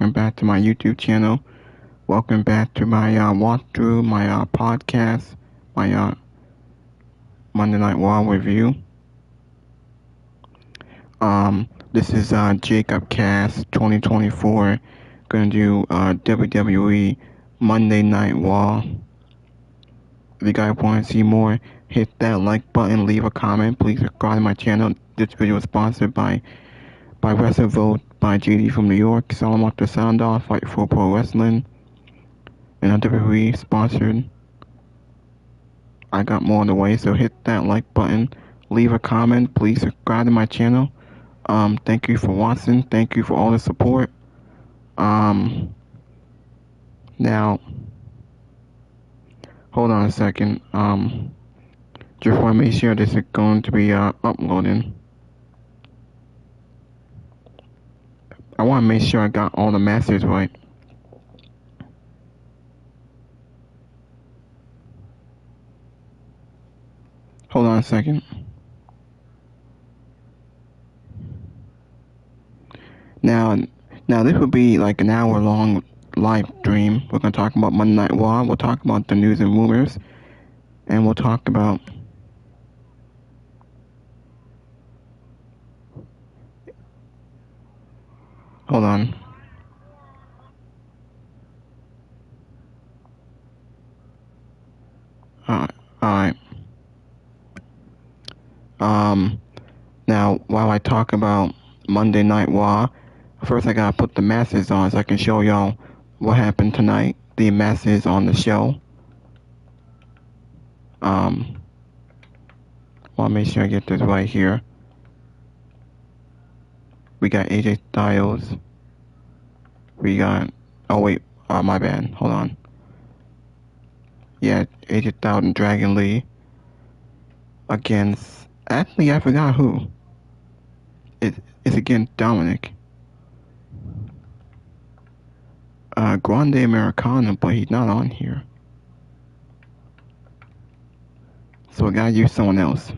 welcome back to my YouTube channel. Welcome back to my walkthrough, my podcast, my Monday Night Raw review. This is Jacob Cast 2024. Gonna do WWE Monday Night Raw. If you guys want to see more, hit that like button, leave a comment. Please subscribe to my channel. This video is sponsored by Wrestle Vote by JD from New York, Solomon the Sound Off, Fight for Pro Wrestling, and WWE sponsored. I got more on the way, so hit that like button, leave a comment, please subscribe to my channel. Thank you for watching, thank you for all the support. Now, hold on a second, just want to make sure this is going to be uploading. I want to make sure I got all the messages right. Hold on a second. Now this will be like an hour-long live stream. We're going to talk about Monday Night Raw. We'll talk about the news and rumors. And we'll talk about... Hold on. Alright. Now, while I talk about Monday Night Raw, first I gotta put the masses on so I can show y'all what happened tonight. The masses on the show. Wanna make sure I get this right here. We got AJ Styles. We got... Oh wait, my bad. Hold on. Yeah, AJ Styles and Dragon Lee against... Actually, I forgot who. It's against Dominic. Grande Americano, but he's not on here. So I gotta use someone else.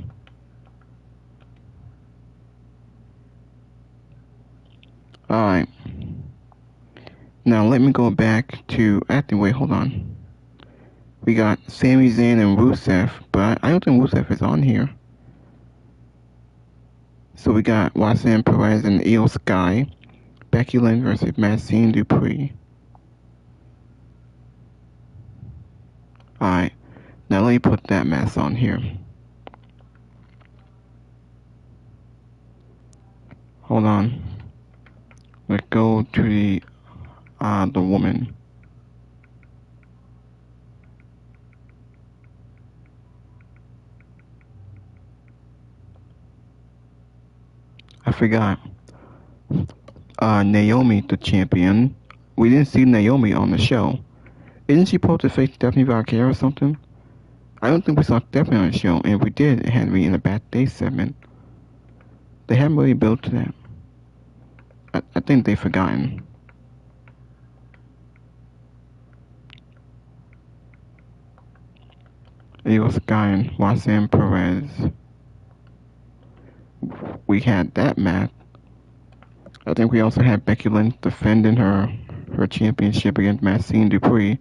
Alright. Now let me go back to... Actually, wait, hold on. We got Sami Zayn and Rusev, but I don't think Rusev is on here. So we got Roxanne Perez and Io Sky, Becky Lynch versus Maxine Dupree. Alright, now let me put that mess on here. Hold on. Let's go to the woman. I forgot. Naomi, the champion. We didn't see Naomi on the show. Isn't she supposed to face Stephanie Valkyrie or something? I don't think we saw Stephanie on the show, and if we did, it had to be in the backstage segment. They haven't really built to that. I think they've forgotten. Io Sky and Roxanne Perez. We had that match. I think we also had Becky Lynch defending her championship against Maxine Dupree.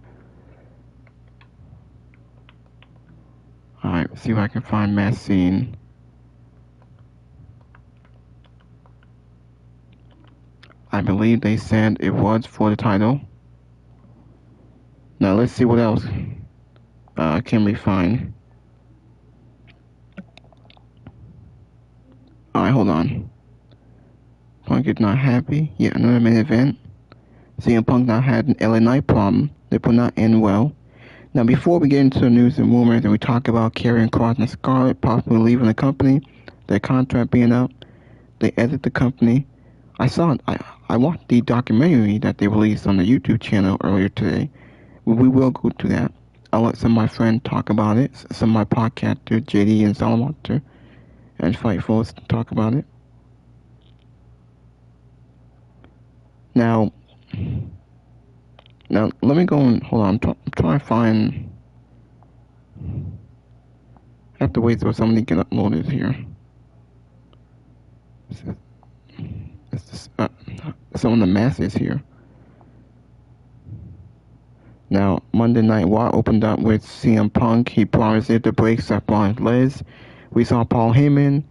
Alright, see if I can find Maxine. I believe they said it was for the title. Now let's see what else can we find. Alright, hold on. Punk is not happy. Yet another main event. CM Punk now had an LA Knight problem. They put not end well. Now before we get into the news and rumors and we talk about Karrion, Kross, and Scarlett possibly leaving the company, their contract being up, they exit the company. I watched the documentary that they released on the YouTube channel earlier today. We will go to that. I'll let some of my friends talk about it. Some of my podcasters, JD and Solomon, and Fight Force talk about it. Now let me go and hold on. I'm trying to find. I have to wait for somebody to get uploaded here. Some of the masses here. Now, Monday Night Raw opened up with CM Punk. He promised it to break Seth Rollins' legs. We saw Paul Heyman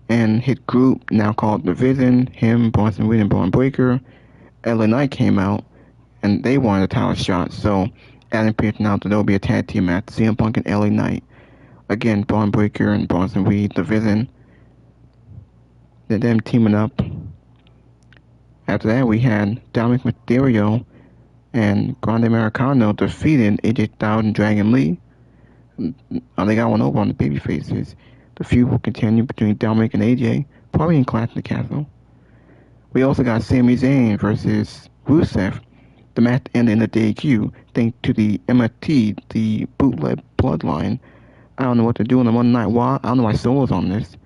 and his group, now called The Vision, him, Bronson Reed, and Braun Breaker. LA Knight came out, and they wanted a title shot, so Adam Pearce announced that there will be a tag team match, CM Punk and LA Knight. Again, Braun Breaker and Bronson Reed, The Vision. Then them teaming up. After that, we had Dominic Mysterio and Grande Americano defeated AJ Styles and Dragon Lee. They got one over on the baby faces. The feud will continue between Dominic and AJ, probably in Clash of the Castle. We also got Sami Zayn versus Rusev. The match ended in a DQ, thanks to the MFT, the bootleg bloodline. I don't know what to do on the Monday Night Raw. I don't know why Solo's on this.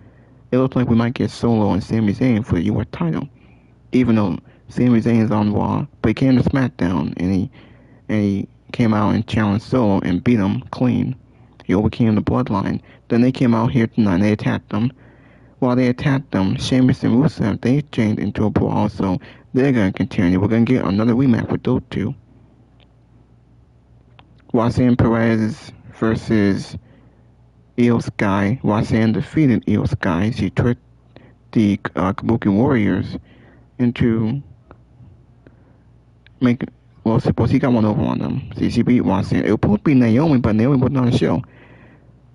It looks like we might get Solo and Sami Zayn for the US title. Even though Sami Zayn is on Raw, but he came to SmackDown and he came out and challenged Solo and beat him clean. He overcame the bloodline. Then they came out here tonight and they attacked them. While they attacked them, Sheamus and Rusev, they changed into a brawl, so they're going to continue. We're going to get another rematch with those two. Roxanne Perez versus Io Sky. Roxanne defeated Io Sky. She tricked the Kabuki Warriors into making... Well, suppose he got one over on them. See, she beat Roxanne. It was supposed to be Naomi, but Naomi wasn't on the show.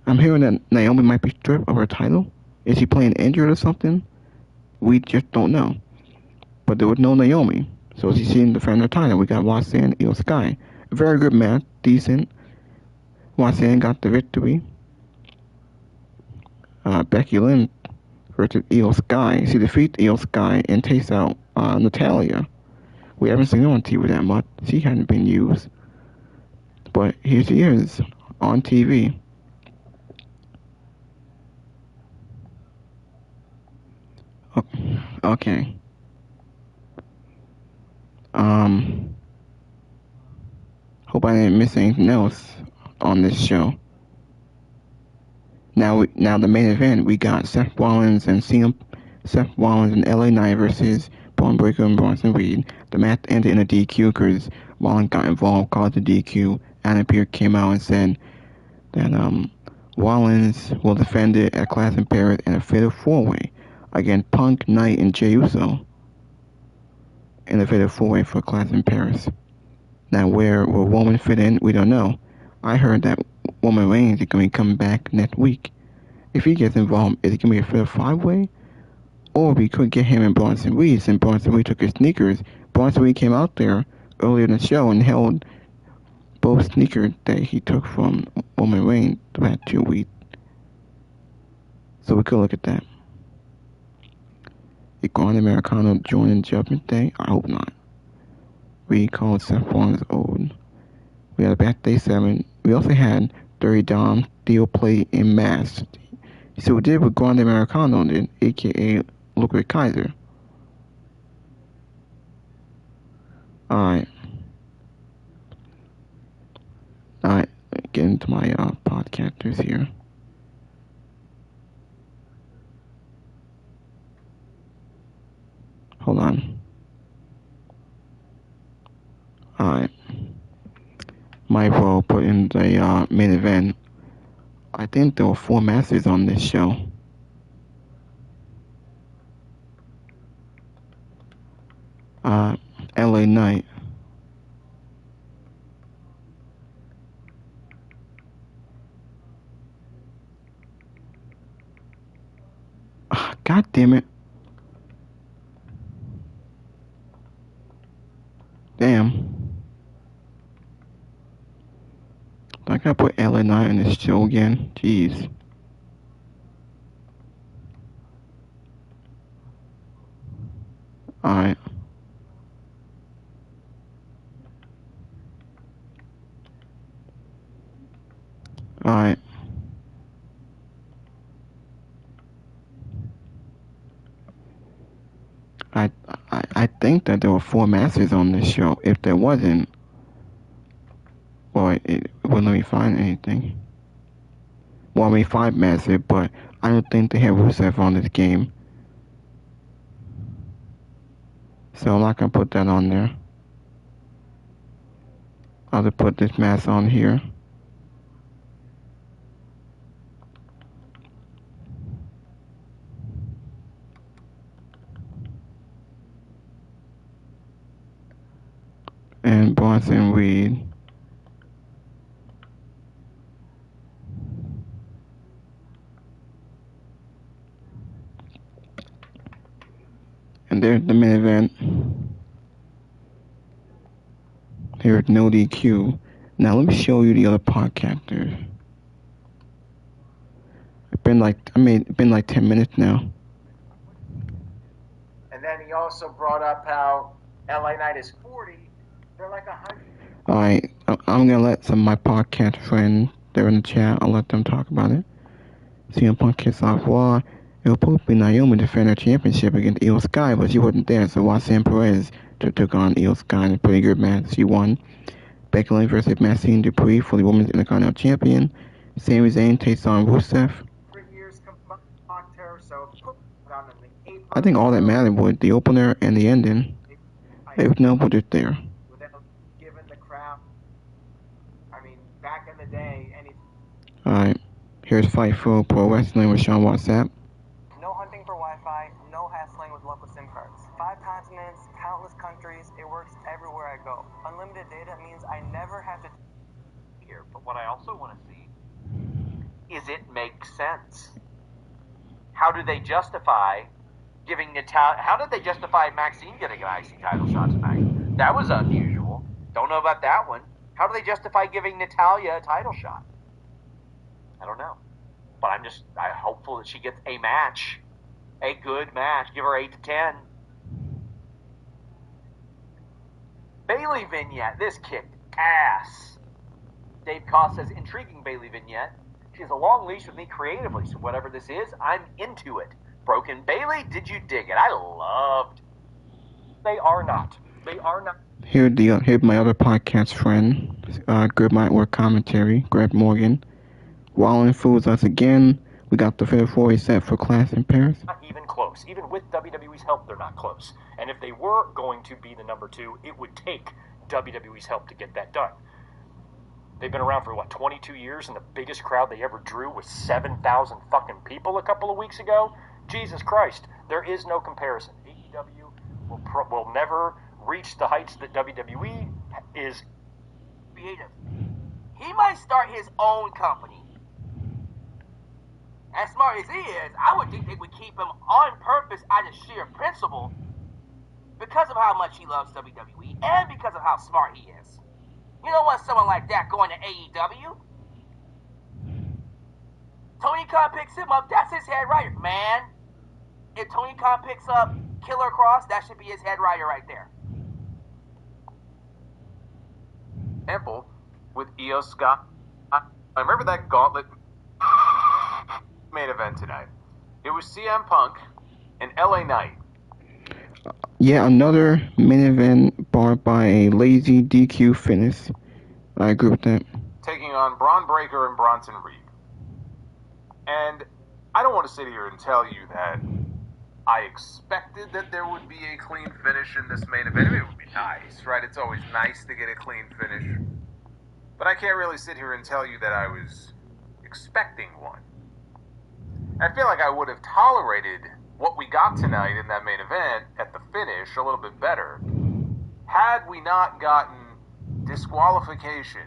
I'm hearing that Naomi might be stripped of her title. Is she playing injured or something? We just don't know. But there was no Naomi, so she didn't defend her title. We got Roxanne, Io Sky. A very good match, decent. Roxanne got the victory. Becky Lynch versus Io Sky. She defeats Io Sky and takes out Natalia. We haven't seen her on TV that much. She hadn't been used. But here she is on TV. Okay. Hope I didn't miss anything else on this show. Now the main event, we got Seth Rollins and LA Knight versus Braun Breaker and Bronson Reed. The match ended in a DQ because Rollins got involved, caused the DQ. Adam Pearce came out and said that Rollins will defend it at Clash in Paris in a fatal four-way against Punk, Knight, and Jey Uso in a fatal four-way for Clash in Paris. Now, where will Roman fit in? We don't know. I heard that Roman Reigns is going to be coming back next week. If he gets involved, is it going to be a fatal five-way? Or we could get him and Bronson Reed, since Bronson Reed took his sneakers. Bronson Reed came out there earlier in the show and held both sneakers that he took from Roman Reigns throughout 2 weeks. So we could look at that. Is Grande Americano joining Judgment Day? I hope not. We called Seth Rollins old. We had a Birthday 7. We also had Dirty Dom steel plate and mask. So we did what Grande Americano did, aka Ludwig Kaiser. Alright. Get into my podcasters here. Hold on. Alright. My role put in the main event. I think there were 4 masters on this show. LA Knight. God damn it. Damn. I gotta put LA Knight in this show again. Jeez. Alright. Alright. I think that there were 4 masters on this show. If there wasn't, well, it wouldn't let me find anything. Well, I mean 5 masters, but I don't think they have Rusev on this game. So I'm not gonna put that on there. I'll just put this mask on here. And Bronson Reed. And there's the main event. Here's no DQ. Now let me show you the other podcasters. It's been like 10 minutes now. And then he also brought up how LA Knight is 40. They're like 100. Alright, I'm gonna let some of my podcast friends, they're in the chat, I'll let them talk about it. CM Punk kicks off Raw. It was supposed to be Naomi defend her championship against Io Sky, but she wasn't there, so Roxanne Perez took on Io Sky in a pretty good match. She won. Becky Lynch versus Maxine Dupree for the Women's Intercontinental Champion. Sami Zayn takes on Rusev. I think all that mattered was the opener and the ending. Everything else was just there. Given the crowd, I mean, back in the day, Alright, here's Fight for Pro Wrestling with Sean WhatsApp. No hunting for Wi-Fi, no hassling with local SIM cards. 5 continents, countless countries, it works everywhere I go. Unlimited data means I never have to here, but what I also want to see is it makes sense. How do they justify giving Natalia? How did they justify Maxine getting an IC title shot tonight? That was unusual. Don't know about that one. How do they justify giving Natalia a title shot? I don't know. But I'm hopeful that she gets a match. A good match. Give her 8 to 10. Bayley vignette. This kicked ass. Dave Koss says, intriguing Bayley vignette. She has a long leash with me creatively, so whatever this is, I'm into it. Broken Bayley, did you dig it? I loved. They are not. Here's my other podcast friend, Good Might Work Commentary, Greg Morgan. Rollins fools us again. We got the Fatal 4 set for Clash in Paris. Not even close. Even with WWE's help, they're not close. And if they were going to be the number 2, it would take WWE's help to get that done. They've been around for, 22 years, and the biggest crowd they ever drew was 7,000 fucking people a couple of weeks ago? Jesus Christ, there is no comparison. AEW will never reach the heights that WWE is. Creative. He might start his own company. As smart as he is, I would think they would keep him on purpose out of sheer principle because of how much he loves WWE and because of how smart he is. You don't want someone like that going to AEW. Tony Khan picks him up, that's his head writer. Man, if Tony Khan picks up Killer Kross, that should be his head writer right there. Temple with Io Sky. I remember that gauntlet main event tonight. It was CM Punk and LA Knight. Yeah, another main event barred by a lazy DQ finish. I agree with that. Taking on Braun Breaker and Bronson Reed. And I don't want to sit here and tell you that I expected that there would be a clean finish in this main event. I mean, it would be nice, right? It's always nice to get a clean finish. But I can't really sit here and tell you that I was expecting one. I feel like I would have tolerated what we got tonight in that main event at the finish a little bit better had we not gotten disqualification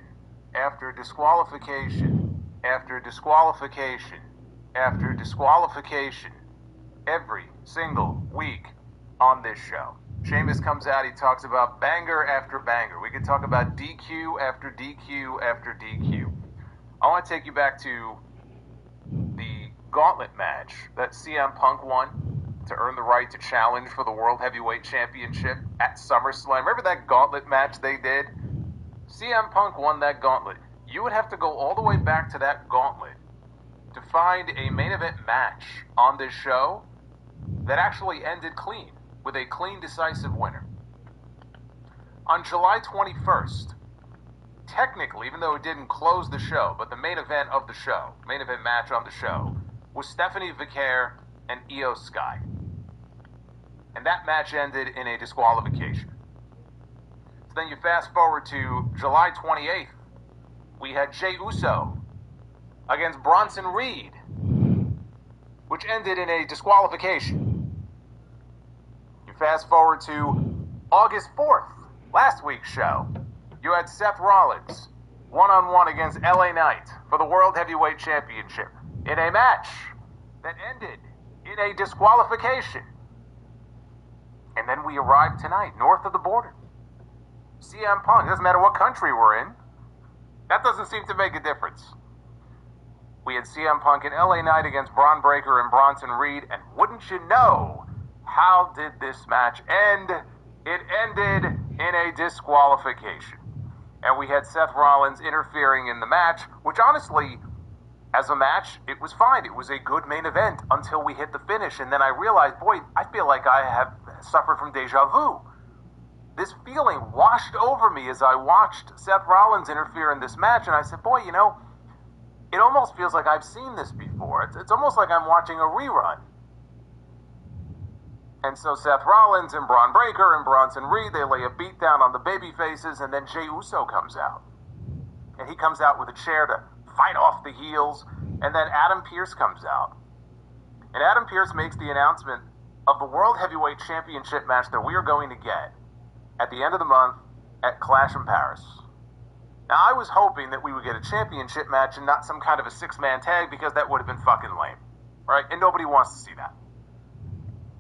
after disqualification after disqualification after disqualification every single week on this show. Sheamus comes out, he talks about banger after banger. We could talk about DQ after DQ after DQ. I want to take you back to the gauntlet match that CM Punk won to earn the right to challenge for the World Heavyweight Championship at SummerSlam. Remember that gauntlet match they did? CM Punk won that gauntlet. You would have to go all the way back to that gauntlet to find a main event match on this show that actually ended clean, with a clean, decisive winner. On July 21st, technically, even though it didn't close the show, but the main event of the show, main event match on the show, was Stephanie Vicaire and Io Sky. And that match ended in a disqualification. So then you fast forward to July 28th. We had Jey Uso against Bronson Reed, which ended in a disqualification. You fast forward to August 4th, last week's show. You had Seth Rollins one-on-one against LA Knight for the World Heavyweight Championship in a match that ended in a disqualification. And then we arrived tonight, north of the border. CM Punk, doesn't matter what country we're in, that doesn't seem to make a difference. We had CM Punk and LA Knight against Braun Breaker and Bronson Reed, and wouldn't you know, how did this match end? It ended in a disqualification. And we had Seth Rollins interfering in the match, which honestly, as a match, it was fine. It was a good main event until we hit the finish, and then I realized, boy, I feel like I have suffered from deja vu. This feeling washed over me as I watched Seth Rollins interfere in this match, and I said, boy, you know, it almost feels like I've seen this before. It's almost like I'm watching a rerun. And so Seth Rollins and Braun Breaker and Bronson Reed, they lay a beat down on the baby faces, and then Jey Uso comes out. And he comes out with a chair to fight off the heels, and then Adam Pearce comes out. And Adam Pearce makes the announcement of the World Heavyweight Championship match that we are going to get at the end of the month at Clash in Paris. Now, I was hoping that we would get a championship match and not some kind of a six-man tag, because that would have been fucking lame, right? And nobody wants to see that.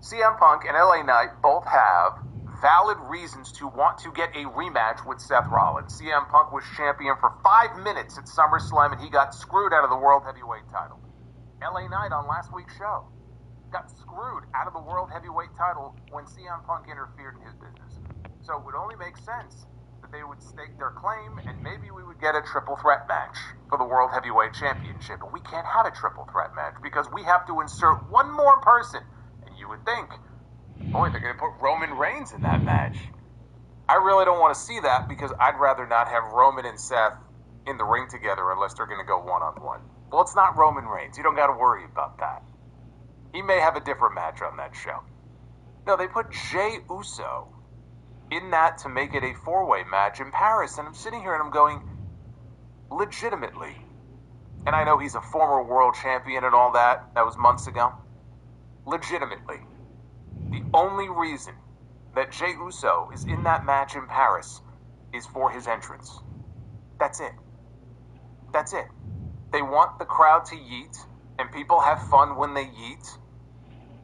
CM Punk and LA Knight both have valid reasons to want to get a rematch with Seth Rollins. CM Punk was champion for 5 minutes at SummerSlam, and he got screwed out of the World Heavyweight title. LA Knight on last week's show got screwed out of the World Heavyweight title when CM Punk interfered in his business. So it would only make sense that they would stake their claim, and maybe we would get a triple threat match for the World Heavyweight Championship. But we can't have a triple threat match because we have to insert one more person. And you would think, boy, they're going to put Roman Reigns in that match. I really don't want to see that, because I'd rather not have Roman and Seth in the ring together unless they're going to go one-on-one. Well, it's not Roman Reigns. You don't got to worry about that. He may have a different match on that show. No, they put Jey Uso in that to make it a four-way match in Paris. And I'm sitting here and I'm going, legitimately. And I know he's a former world champion and all that. That was months ago. Legitimately. The only reason that Jey Uso is in that match in Paris is for his entrance. That's it. That's it. They want the crowd to yeet, and people have fun when they yeet.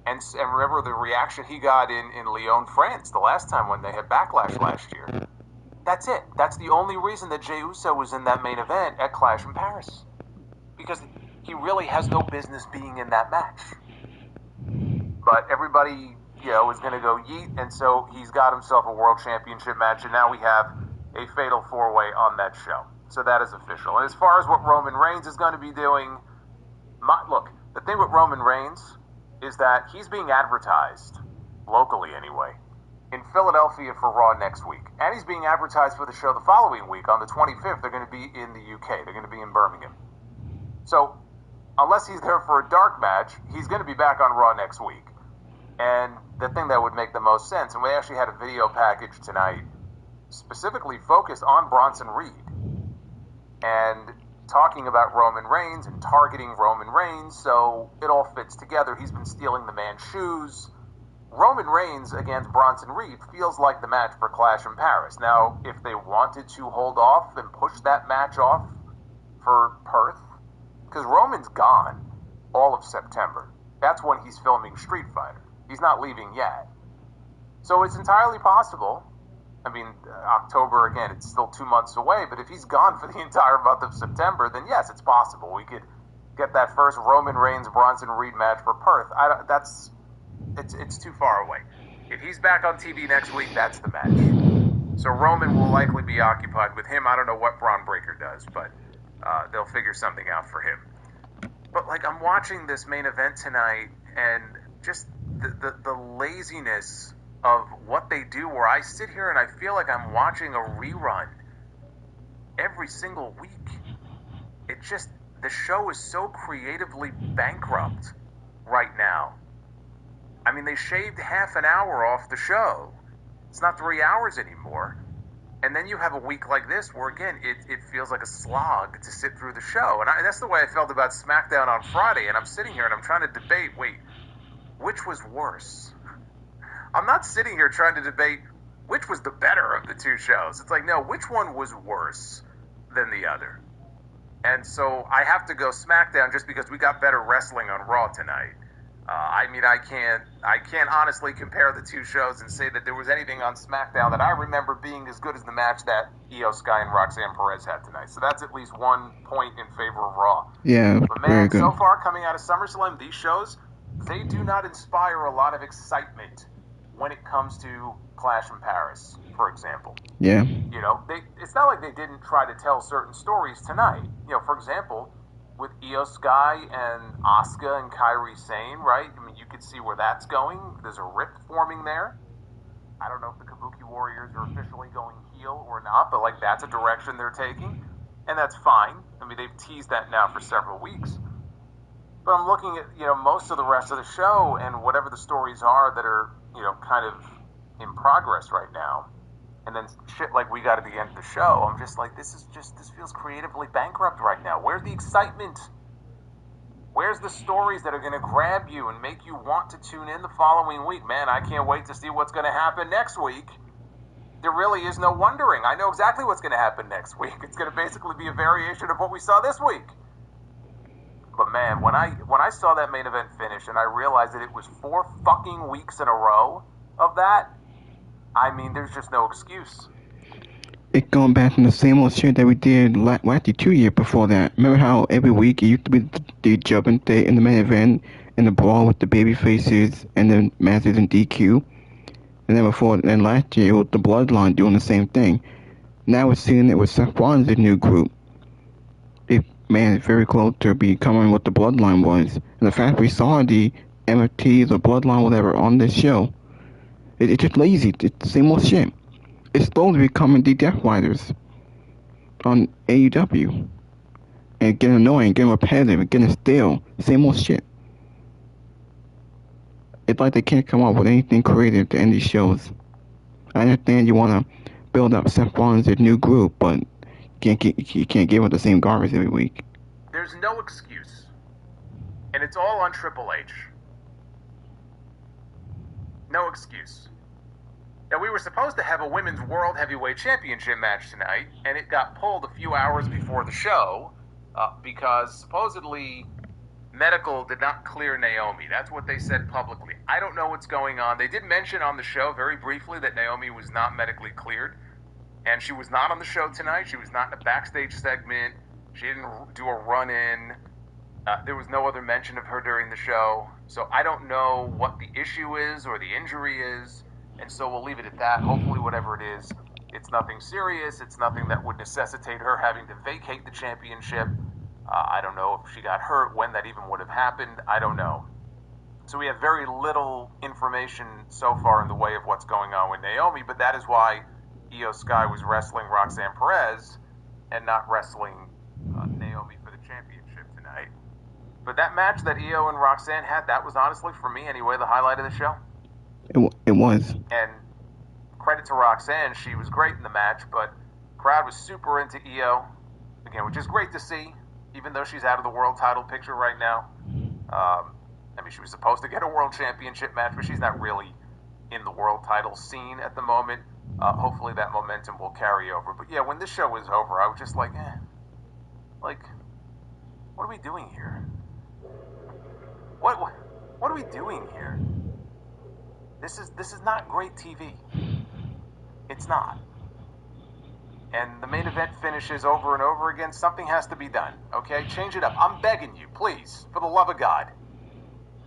And remember the reaction he got in Lyon, France, the last time when they had Backlash last year. That's it. That's the only reason that Jey Uso was in that main event at Clash in Paris. Because he really has no business being in that match. But everybody, you know, is going to go yeet, and so he's got himself a world championship match, and now we have a fatal four-way on that show. So that is official. And as far as what Roman Reigns is going to be doing, look, the thing with Roman Reigns is that he's being advertised, locally anyway, in Philadelphia for Raw next week. And he's being advertised for the show the following week. On the 25th, they're going to be in the UK. They're going to be in Birmingham. So, unless he's there for a dark match, he's going to be back on Raw next week. And the thing that would make the most sense, and we actually had a video package tonight specifically focused on Bronson Reed and talking about Roman Reigns and targeting Roman Reigns, so it all fits together. He's been stealing the man's shoes. Roman Reigns against Bronson Reed feels like the match for Clash in Paris. Now, if they wanted to hold off and push that match off for Perth, because Roman's gone all of September. That's when he's filming Street Fighter. He's not leaving yet. So it's entirely possible. I mean, October, again, it's still 2 months away, but if he's gone for the entire month of September, then yes, it's possible. We could get that first Roman Reigns-Bronson Reed match for Perth. It's too far away. If he's back on TV next week, that's the match. So Roman will likely be occupied with him. I don't know what Braun Breaker does, but they'll figure something out for him. But, like, I'm watching this main event tonight, and just the laziness of what they do, where I sit here and I feel like I'm watching a rerun every single week. It just, the show is so creatively bankrupt right now. I mean, they shaved half an hour off the show. It's not 3 hours anymore. And then you have a week like this where, again, it feels like a slog to sit through the show. And that's the way I felt about SmackDown on Friday. And I'm sitting here and I'm trying to debate, wait, which was worse? I'm not sitting here trying to debate which was the better of the two shows. It's like, no, which one was worse than the other? And so I have to go SmackDown just because we got better wrestling on Raw tonight. I mean, I can't honestly compare the two shows and say that there was anything on SmackDown that I remember being as good as the match that Io Sky and Roxanne Perez had tonight. So that's at least 1 point in favor of Raw. Yeah, But very man, good. so far coming out of SummerSlam, these shows, they do not inspire a lot of excitement when it comes to Clash in Paris, for example. Yeah. You know, it's not like they didn't try to tell certain stories tonight. You know, for example, with Io Sky and Asuka and Kairi Sane, right? I mean, you could see where that's going. There's a rift forming there. I don't know if the Kabuki Warriors are officially going heel or not, but like that's a direction they're taking, and that's fine. I mean, they've teased that now for several weeks. But I'm looking at, you know, most of the rest of the show and whatever the stories are that are, you know, kind of in progress right now. And then shit like we got at the end of the show, I'm just like, this feels creatively bankrupt right now. Where's the excitement? Where's the stories that are going to grab you and make you want to tune in the following week? Man, I can't wait to see what's going to happen next week. There really is no wondering. I know exactly what's going to happen next week. It's going to basically be a variation of what we saw this week. But man, when I saw that main event finish and I realized that it was 4 fucking weeks in a row of that, I mean, there's just no excuse. It's going back to the same old shit that we did actually 2 years before that. Remember how every week it used to be the Judgment Day in the main event and the brawl with the baby faces and the Masters and DQ? And then last year it was the Bloodline doing the same thing. Now we're seeing it with Seth Rollins' new group. Man, it's very close to becoming what the Bloodline was. And the fact we saw the MFTs or Bloodline, whatever, on this show, it's just lazy. It's the same old shit. It's slowly becoming the Death Riders on AEW. And getting annoying, getting repetitive, and getting stale. Same old shit. It's like they can't come up with anything creative to end these shows. I understand you want to build up Seth Rollins' new group, but you can't give it the same garbage every week. There's no excuse. And it's all on Triple H. No excuse. Now, we were supposed to have a Women's World Heavyweight Championship match tonight, and it got pulled a few hours before the show because supposedly medical did not clear Naomi. That's what they said publicly. I don't know what's going on. They did mention on the show very briefly that Naomi was not medically cleared, and she was not on the show tonight. She was not in a backstage segment. She didn't do a run-in. There was no other mention of her during the show. So I don't know what the issue is or the injury is. And so we'll leave it at that. Hopefully, whatever it is, it's nothing serious. It's nothing that would necessitate her having to vacate the championship. I don't know if she got hurt, when that even would have happened. I don't know. So we have very little information so far in the way of what's going on with Naomi, but that is why Io Sky was wrestling Roxanne Perez and not wrestling Naomi for the championship tonight. But that match that Io and Roxanne had, that was honestly, for me anyway, the highlight of the show. It was. And credit to Roxanne, she was great in the match, but crowd was super into Io, again, which is great to see, even though she's out of the world title picture right now. I mean, she was supposed to get a world championship match, but she's not really in the world title scene at the moment. Hopefully that momentum will carry over. But yeah, when this show was over, I was just like, what are we doing here? What are we doing here? This is not great TV. It's not. And the main event finishes over and over again. Something has to be done, okay? Change it up. I'm begging you, please, for the love of God.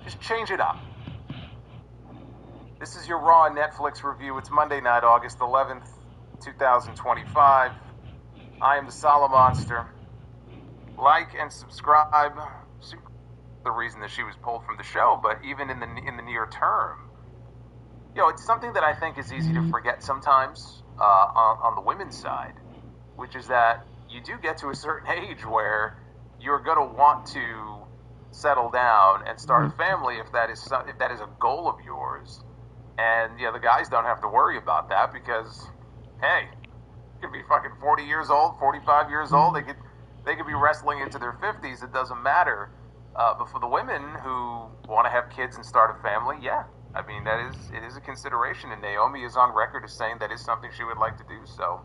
Just change it up. This is your Raw and Netflix review. It's Monday night, August 11th, 2025. I am the Solid Monster. Like and subscribe. The reason that she was pulled from the show, but even in the near term, you know, it's something that I think is easy to forget sometimes on the women's side, which is that you do get to a certain age where you're going to want to settle down and start a family if that is a goal of yours. And yeah, the guys don't have to worry about that because, hey, could be fucking 40 years old, 45 years old. They could be wrestling into their 50s. It doesn't matter. But for the women who want to have kids and start a family, yeah. I mean, it is a consideration, and Naomi is on record as saying that is something she would like to do. So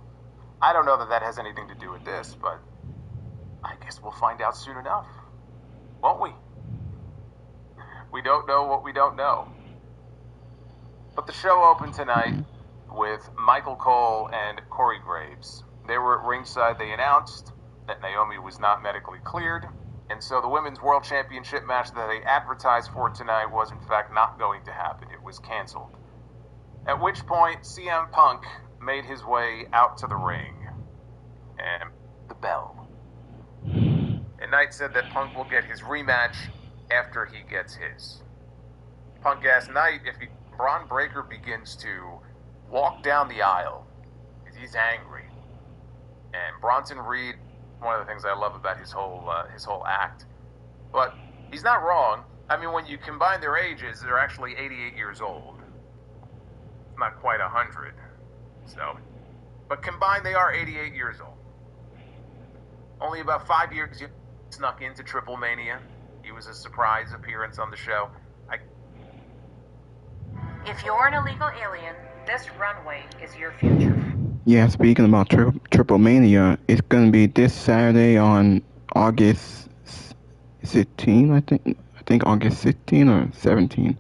I don't know that that has anything to do with this, but I guess we'll find out soon enough, won't we? We don't know what we don't know. But the show opened tonight with Michael Cole and Corey Graves. They were at ringside. They announced that Naomi was not medically cleared, and so the Women's World Championship match that they advertised for tonight was in fact not going to happen. It was canceled. At which point, CM Punk made his way out to the ring. And the bell. And Knight said that Punk will get his rematch after he gets his. Punk asked Knight if Braun Breaker begins to walk down the aisle, because he's angry. And Bronson Reed, one of the things I love about his whole act. But he's not wrong. I mean, when you combine their ages, they're actually 88 years old. Not quite 100. So, but combined, they are 88 years old. Only about 5 years snuck into Triple Mania. He was a surprise appearance on the show. If you're an illegal alien, this runway is your future. Yeah, speaking about Triple Mania, it's gonna be this Saturday on August 16, I think. I think August 16 or 17.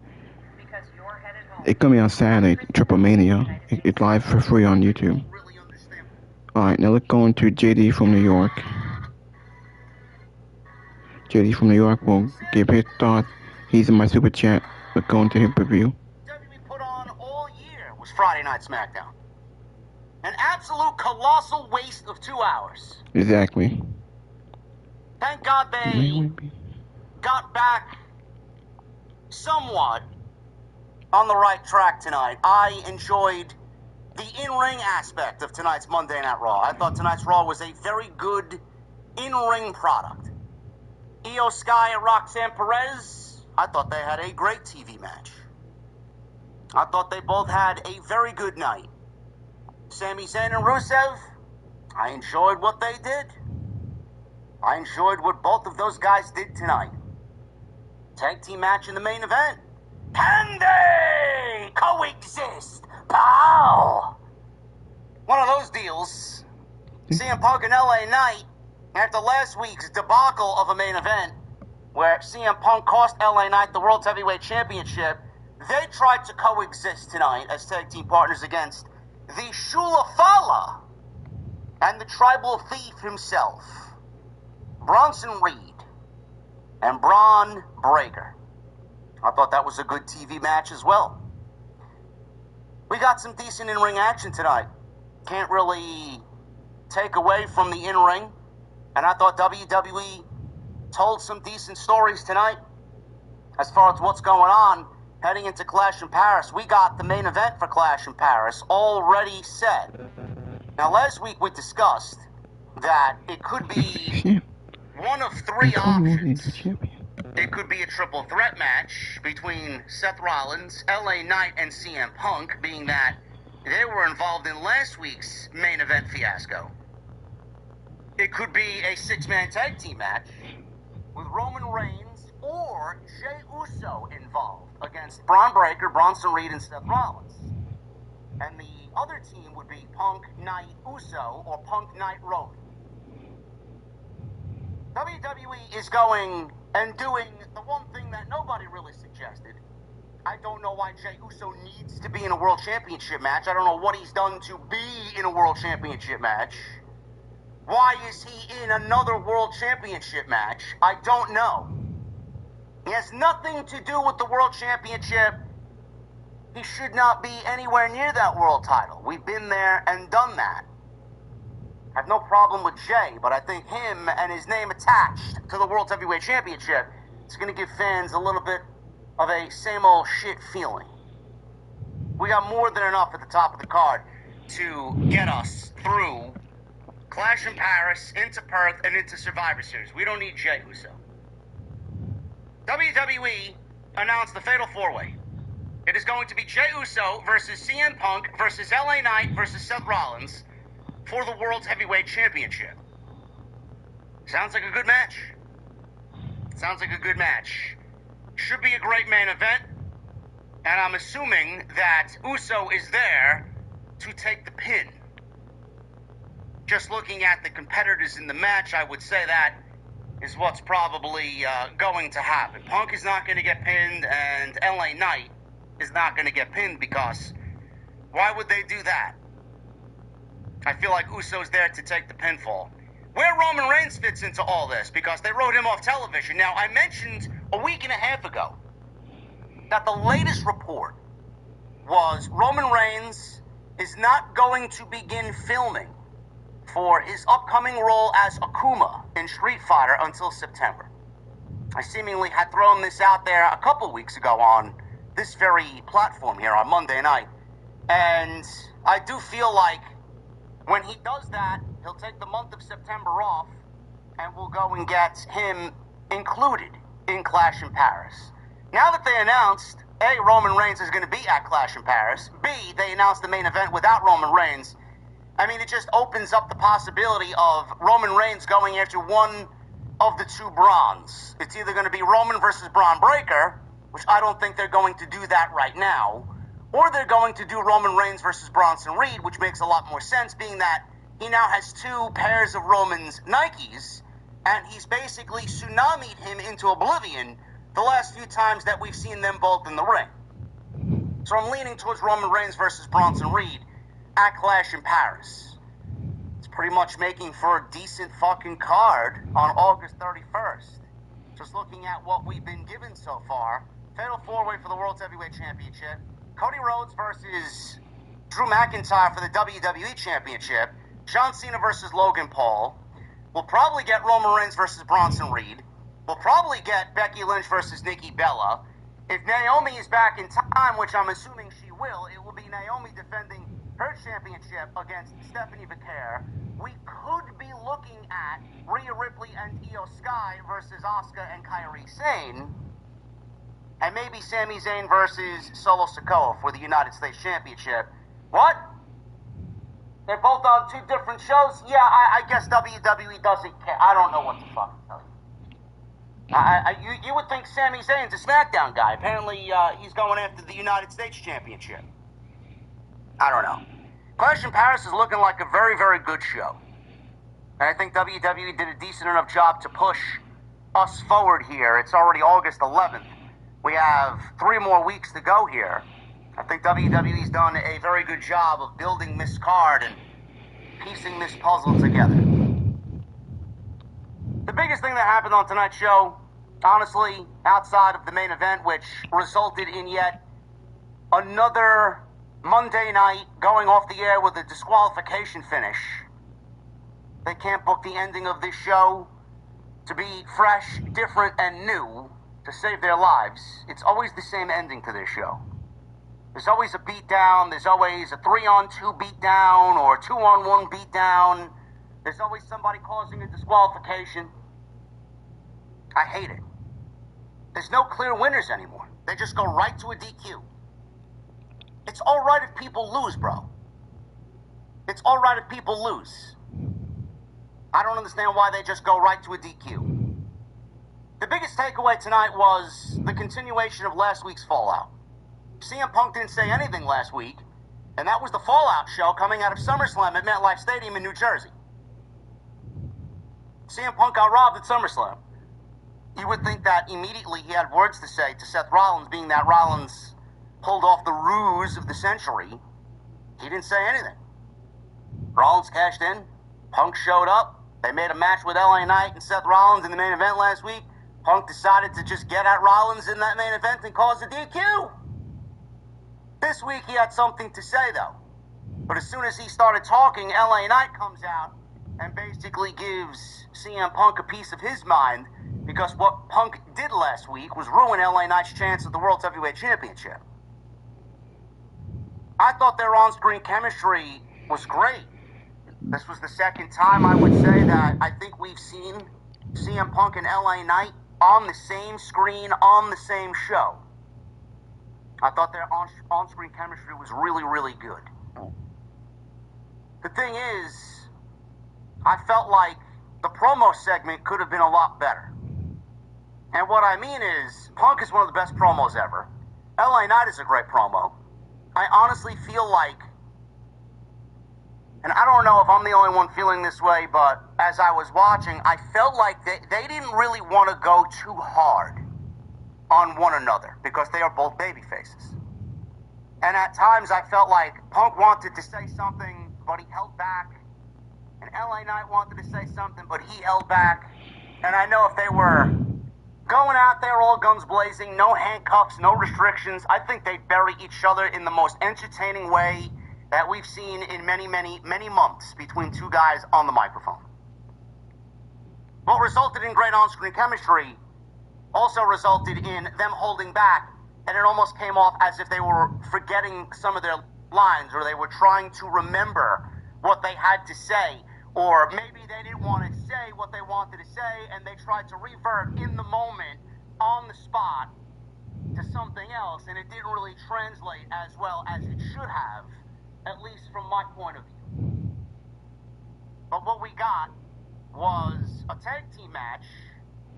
Because you're headed home. It's gonna be on Saturday, Triple Mania. It's live for free on YouTube. Alright, now let's go into JD from New York. JD from New York will give his thoughts. He's in my super chat. Let's go into his review. WWE put on all year was Friday Night SmackDown. An absolute colossal waste of 2 hours. Exactly. Thank God they got back somewhat on the right track tonight. I enjoyed the in-ring aspect of tonight's Monday Night Raw. I thought tonight's Raw was a very good in-ring product. Io Sky and Roxanne Perez, I thought they had a great TV match. I thought they both had a very good night. Sami Zayn and Rusev, I enjoyed what they did. I enjoyed what both of those guys did tonight. Tag team match in the main event. Can they coexist? Pow! One of those deals. CM Punk and LA Knight, after last week's debacle of a main event, where CM Punk cost LA Knight the World Heavyweight Championship, they tried to coexist tonight as tag team partners against the Shula Fala and the Tribal Thief himself, Bronson Reed and Braun Breaker. I thought that was a good TV match as well. We got some decent in-ring action tonight. Can't really take away from the in-ring. And I thought WWE told some decent stories tonight as far as what's going on heading into Clash in Paris. We got the main event for Clash in Paris already set. Now, last week we discussed that it could be one of three options. It could be a triple threat match between Seth Rollins, LA Knight, and CM Punk, being that they were involved in last week's main event fiasco. It could be a six-man tag team match with Roman Reigns or Jey Uso involved against Braun Breaker, Bronson Reed, and Seth Rollins. And the other team would be Punk, Knight, Uso, or Punk, Knight, Roman. WWE is going and doing the one thing that nobody really suggested. I don't know why Jey Uso needs to be in a World Championship match. I don't know what he's done to be in a World Championship match. Why is he in another World Championship match? I don't know. He has nothing to do with the World Championship. He should not be anywhere near that world title. We've been there and done that. I have no problem with Jey, but I think him and his name attached to the World Heavyweight Championship is going to give fans a little bit of a same old shit feeling. We got more than enough at the top of the card to get us through Clash in Paris, into Perth, and into Survivor Series. We don't need Jey Uso. WWE announced the Fatal 4-Way. It is going to be Jey Uso versus CM Punk versus LA Knight versus Seth Rollins for the World's Heavyweight Championship. Sounds like a good match. Sounds like a good match. Should be a great main event. And I'm assuming that Uso is there to take the pin. Just looking at the competitors in the match, I would say that is what's probably going to happen. Punk is not going to get pinned, and LA Knight is not going to get pinned, because why would they do that? I feel like Uso's there to take the pinfall. Where Roman Reigns fits into all this, because they wrote him off television. Now, I mentioned a week and a half ago that the latest report was Roman Reigns is not going to begin filming for his upcoming role as Akuma in Street Fighter until September. I seemingly had thrown this out there a couple weeks ago on this very platform here on Monday night, and I do feel like when he does that, he'll take the month of September off, and we'll go and get him included in Clash in Paris. Now that they announced, A, Roman Reigns is going to be at Clash in Paris, B, they announced the main event without Roman Reigns, I mean, it just opens up the possibility of Roman Reigns going after one of the two Brauns. It's either going to be Roman versus Braun Breaker, which I don't think they're going to do that right now, or they're going to do Roman Reigns versus Bronson Reed, which makes a lot more sense, being that he now has two pairs of Roman's Nikes, and he's basically tsunami'd him into oblivion the last few times that we've seen them both in the ring. So I'm leaning towards Roman Reigns versus Bronson Reed at Clash in Paris. It's pretty much making for a decent fucking card on August 31st. Just looking at what we've been given so far. Fatal 4-way for the World Heavyweight Championship. Cody Rhodes versus Drew McIntyre for the WWE Championship. John Cena versus Logan Paul. We'll probably get Roman Reigns versus Bronson Reed. We'll probably get Becky Lynch versus Nikki Bella. If Naomi is back in time, which I'm assuming she will, it will be Naomi defending her championship against Stephanie Becker. We could be looking at Rhea Ripley and Io Sky versus Asuka and Kairi Sane. And maybe Sami Zayn versus Solo Sikoa for the United States Championship. What? They're both on two different shows? Yeah, I guess WWE doesn't care. I don't know what to fucking tell you. You would think Sami Zayn's a SmackDown guy. Apparently, he's going after the United States Championship. I don't know. Clash in Paris is looking like a very, very good show. And I think WWE did a decent enough job to push us forward here. It's already August 11th. We have 3 more weeks to go here. I think WWE's done a very good job of building this card and piecing this puzzle together. The biggest thing that happened on tonight's show, honestly, outside of the main event, which resulted in yet another Monday night going off the air with a disqualification finish. They can't book the ending of this show to be fresh, different, and new to save their lives. It's always the same ending to this show. There's always a beatdown. There's always a 3-on-2 beatdown or a 2-on-1 beatdown. There's always somebody causing a disqualification. I hate it. There's no clear winners anymore. They just go right to a DQ. It's all right if people lose, bro. It's all right if people lose. I don't understand why they just go right to a DQ. The biggest takeaway tonight was the continuation of last week's Fallout. CM Punk didn't say anything last week, and that was the Fallout show coming out of SummerSlam at MetLife Stadium in New Jersey. CM Punk got robbed at SummerSlam. You would think that immediately he had words to say to Seth Rollins, being that Rollins pulled off the ruse of the century. He didn't say anything. Rollins cashed in. Punk showed up. They made a match with LA Knight and Seth Rollins in the main event last week. Punk decided to just get at Rollins in that main event and cause a DQ. This week he had something to say, though. But as soon as he started talking, LA Knight comes out and basically gives CM Punk a piece of his mind, because what Punk did last week was ruin LA Knight's chance at the World Heavyweight Championship. I thought their on-screen chemistry was great. This was the second time I would say that I think we've seen CM Punk and LA Knight on the same screen, on the same show. I thought their on-screen chemistry was really, really good. The thing is, I felt like the promo segment could have been a lot better. And what I mean is, Punk is one of the best promos ever. LA Knight is a great promo. I honestly feel like, and I don't know if I'm the only one feeling this way, but as I was watching, I felt like they didn't really want to go too hard on one another because they are both baby faces. And at times I felt like Punk wanted to say something, but he held back. And LA Knight wanted to say something, but he held back. And I know if they were going out there all guns blazing, no handcuffs, no restrictions, I think they'd bury each other in the most entertaining way that we've seen in many, many, many months between two guys on the microphone. What resulted in great on-screen chemistry also resulted in them holding back, and it almost came off as if they were forgetting some of their lines, or they were trying to remember what they had to say, or maybe they didn't want to say what they wanted to say, and they tried to revert in the moment, on the spot, to something else, and it didn't really translate as well as it should have, at least from my point of view. But what we got was a tag team match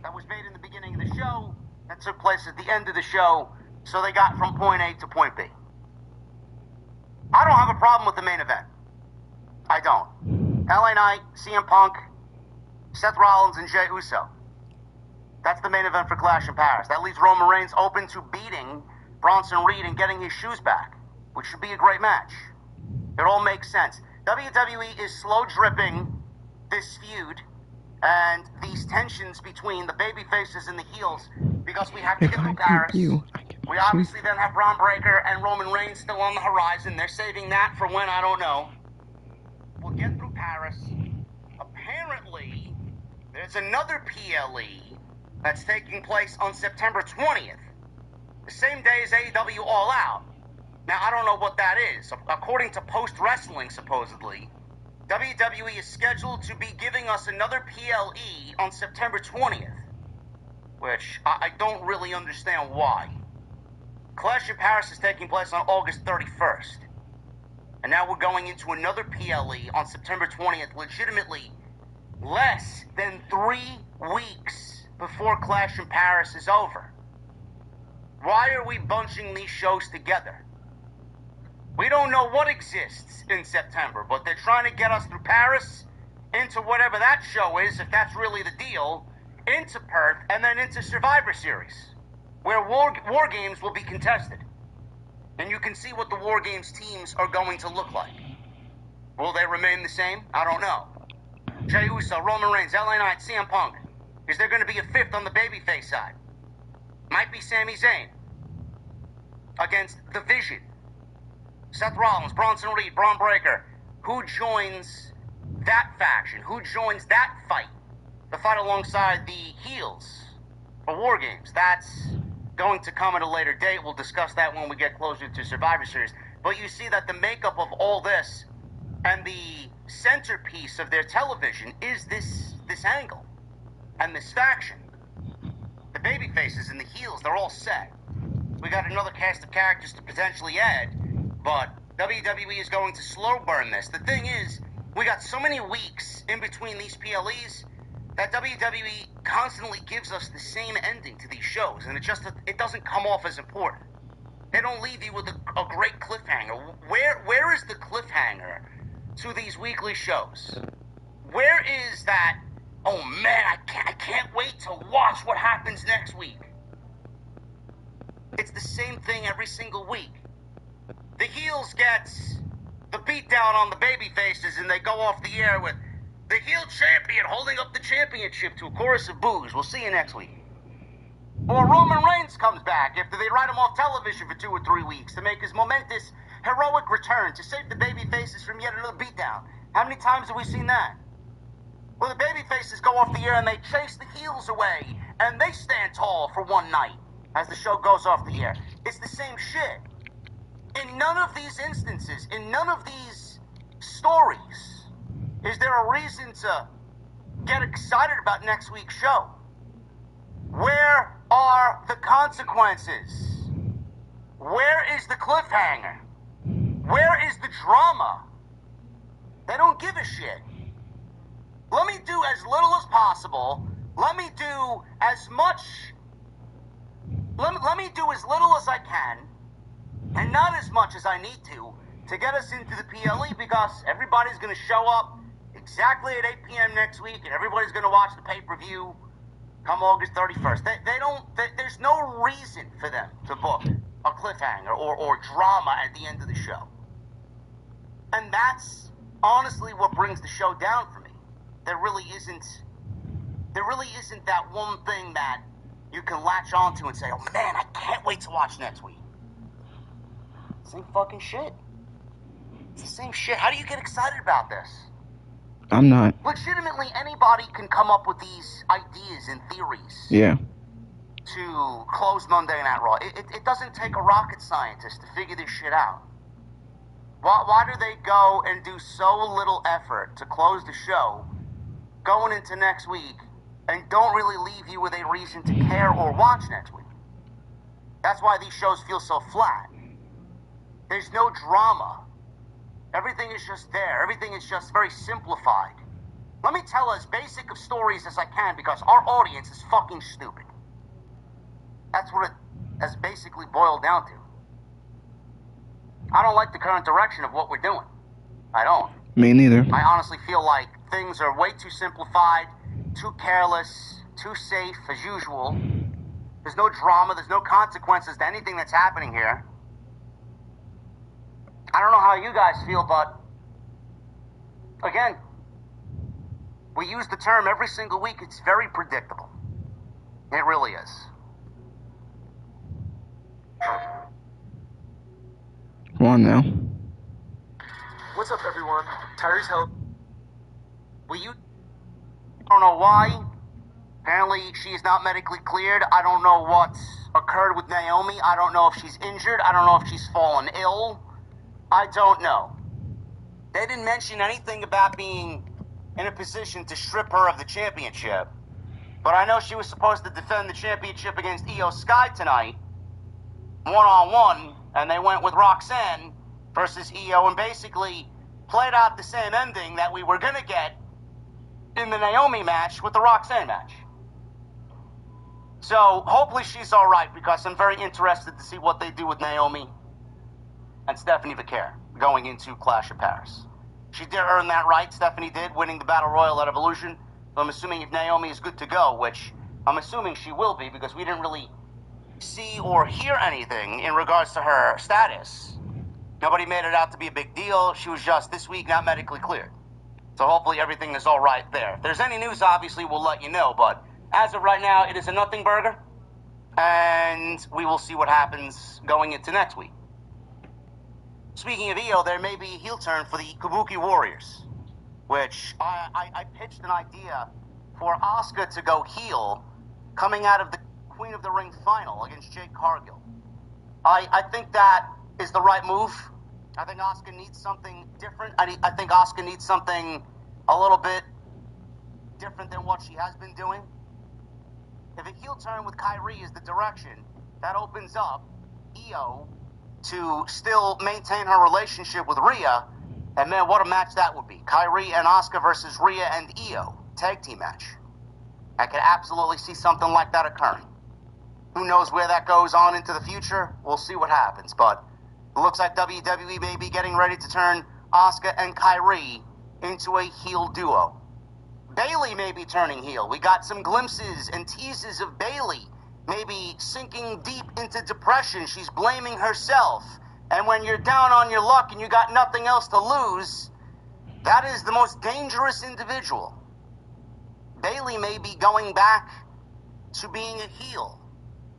that was made in the beginning of the show that took place at the end of the show, so they got from point A to point B. I don't have a problem with the main event. I don't. LA Knight, CM Punk, Seth Rollins, and Jey Uso. That's the main event for Clash in Paris. That leaves Roman Reigns open to beating Bronson Reed and getting his shoes back, which should be a great match. It all makes sense. WWE is slow dripping this feud and these tensions between the baby faces and the heels because we have to get through Paris. We obviously then have Braun Breaker and Roman Reigns still on the horizon. They're saving that for when, I don't know. We'll get through Paris. Apparently, there's another PLE that's taking place on September 20th, the same day as AEW All Out. Now, I don't know what that is. According to Post Wrestling, supposedly, WWE is scheduled to be giving us another PLE on September 20th, which I don't really understand why. Clash in Paris is taking place on August 31st, and now we're going into another PLE on September 20th, legitimately less than 3 weeks before Clash in Paris is over. Why are we bunching these shows together? We don't know what exists in September, but they're trying to get us through Paris, into whatever that show is, if that's really the deal, into Perth, and then into Survivor Series, where War Games will be contested. And you can see what the War Games teams are going to look like. Will they remain the same? I don't know. Jey Uso, Roman Reigns, LA Knight, CM Punk. Is there going to be a fifth on the babyface side? Might be Sami Zayn against The Vision. Seth Rollins, Bronson Reed, Braun Breaker. Who joins that faction? Who joins that fight? The fight alongside the heels for War Games. That's going to come at a later date. We'll discuss that when we get closer to Survivor Series. But you see that the makeup of all this and the centerpiece of their television is this angle and this faction. The baby faces and the heels, they're all set. We got another cast of characters to potentially add, but WWE is going to slow burn this. The thing is, we got so many weeks in between these PLEs that WWE constantly gives us the same ending to these shows, and it doesn't come off as important. They don't leave you with a great cliffhanger. Where is the cliffhanger to these weekly shows? Where is that, oh man, I can't wait to watch what happens next week? It's the same thing every single week. The heels get the beatdown on the baby faces, and they go off the air with the heel champion holding up the championship to a chorus of boos. We'll see you next week. Or Roman Reigns comes back after they write him off television for 2 or 3 weeks to make his momentous, heroic return to save the baby faces from yet another beatdown. How many times have we seen that? Well, the baby faces go off the air and they chase the heels away, and they stand tall for one night as the show goes off the air. It's the same shit. In none of these instances, in none of these stories, is there a reason to get excited about next week's show? Where are the consequences? Where is the cliffhanger? Where is the drama? They don't give a shit. Let me do as little as possible. Let me do as much. Let me do as little as I can, and not as much as I need to get us into the PLE, because everybody's going to show up exactly at 8 p.m. next week, and everybody's going to watch the pay-per-view come August 31st. There's no reason for them to book a cliffhanger or drama at the end of the show. And that's honestly what brings the show down for me. There really isn't that one thing that you can latch onto and say, oh man, I can't wait to watch next week. Same fucking shit. It's the same shit. How do you get excited about this? I'm not. Legitimately, anybody can come up with these ideas and theories. Yeah. To close Monday Night Raw. It doesn't take a rocket scientist to figure this shit out. Why do they go and do so little effort to close the show going into next week and don't really leave you with a reason to care or watch next week? That's why these shows feel so flat. There's no drama. Everything is just there. Everything is just very simplified. Let me tell as basic of stories as I can, because our audience is fucking stupid. That's what it has basically boiled down to. I don't like the current direction of what we're doing. I don't. Me neither. I honestly feel like things are way too simplified, too careless, too safe as usual. There's no drama, there's no consequences to anything that's happening here. I don't know how you guys feel, but again, we use the term every single week. It's very predictable. It really is. Come on now. What's up, everyone? Tyrese help. Will you? I don't know why. Apparently, she's not medically cleared. I don't know what's occurred with Naomi. I don't know if she's injured. I don't know if she's fallen ill. I don't know. They didn't mention anything about being in a position to strip her of the championship. But I know she was supposed to defend the championship against Io Sky tonight, one-on-one, and they went with Roxanne versus Io and basically played out the same ending that we were going to get in the Naomi match with the Roxanne match. So hopefully she's all right, because I'm very interested to see what they do with Naomi and Stephanie Vaquer going into Clash of Paris. She did earn that right. Stephanie did, winning the Battle Royal at Evolution. So I'm assuming if Naomi is good to go, which I'm assuming she will be, because we didn't really see or hear anything in regards to her status. Nobody made it out to be a big deal. She was just this week not medically cleared. So hopefully everything is all right there. If there's any news, obviously we'll let you know, but as of right now, it is a nothing burger, and we will see what happens going into next week. Speaking of Io, there may be a heel turn for the Kabuki Warriors, which I pitched an idea for Asuka to go heel coming out of the Queen of the Ring final against Jade Cargill. I think that is the right move. I think Asuka needs something different. I think Asuka needs something a little bit different than what she has been doing. If a heel turn with Kairi is the direction, that opens up Io to still maintain her relationship with Rhea, and man, what a match that would be. Kairi and Asuka versus Rhea and Io, tag team match. I could absolutely see something like that occurring. Who knows where that goes on into the future? We'll see what happens, but it looks like WWE may be getting ready to turn Asuka and Kairi into a heel duo. Bayley may be turning heel. We got some glimpses and teases of Bayley maybe sinking deep into depression. She's blaming herself. And when you're down on your luck and you got nothing else to lose, that is the most dangerous individual. Bayley may be going back to being a heel.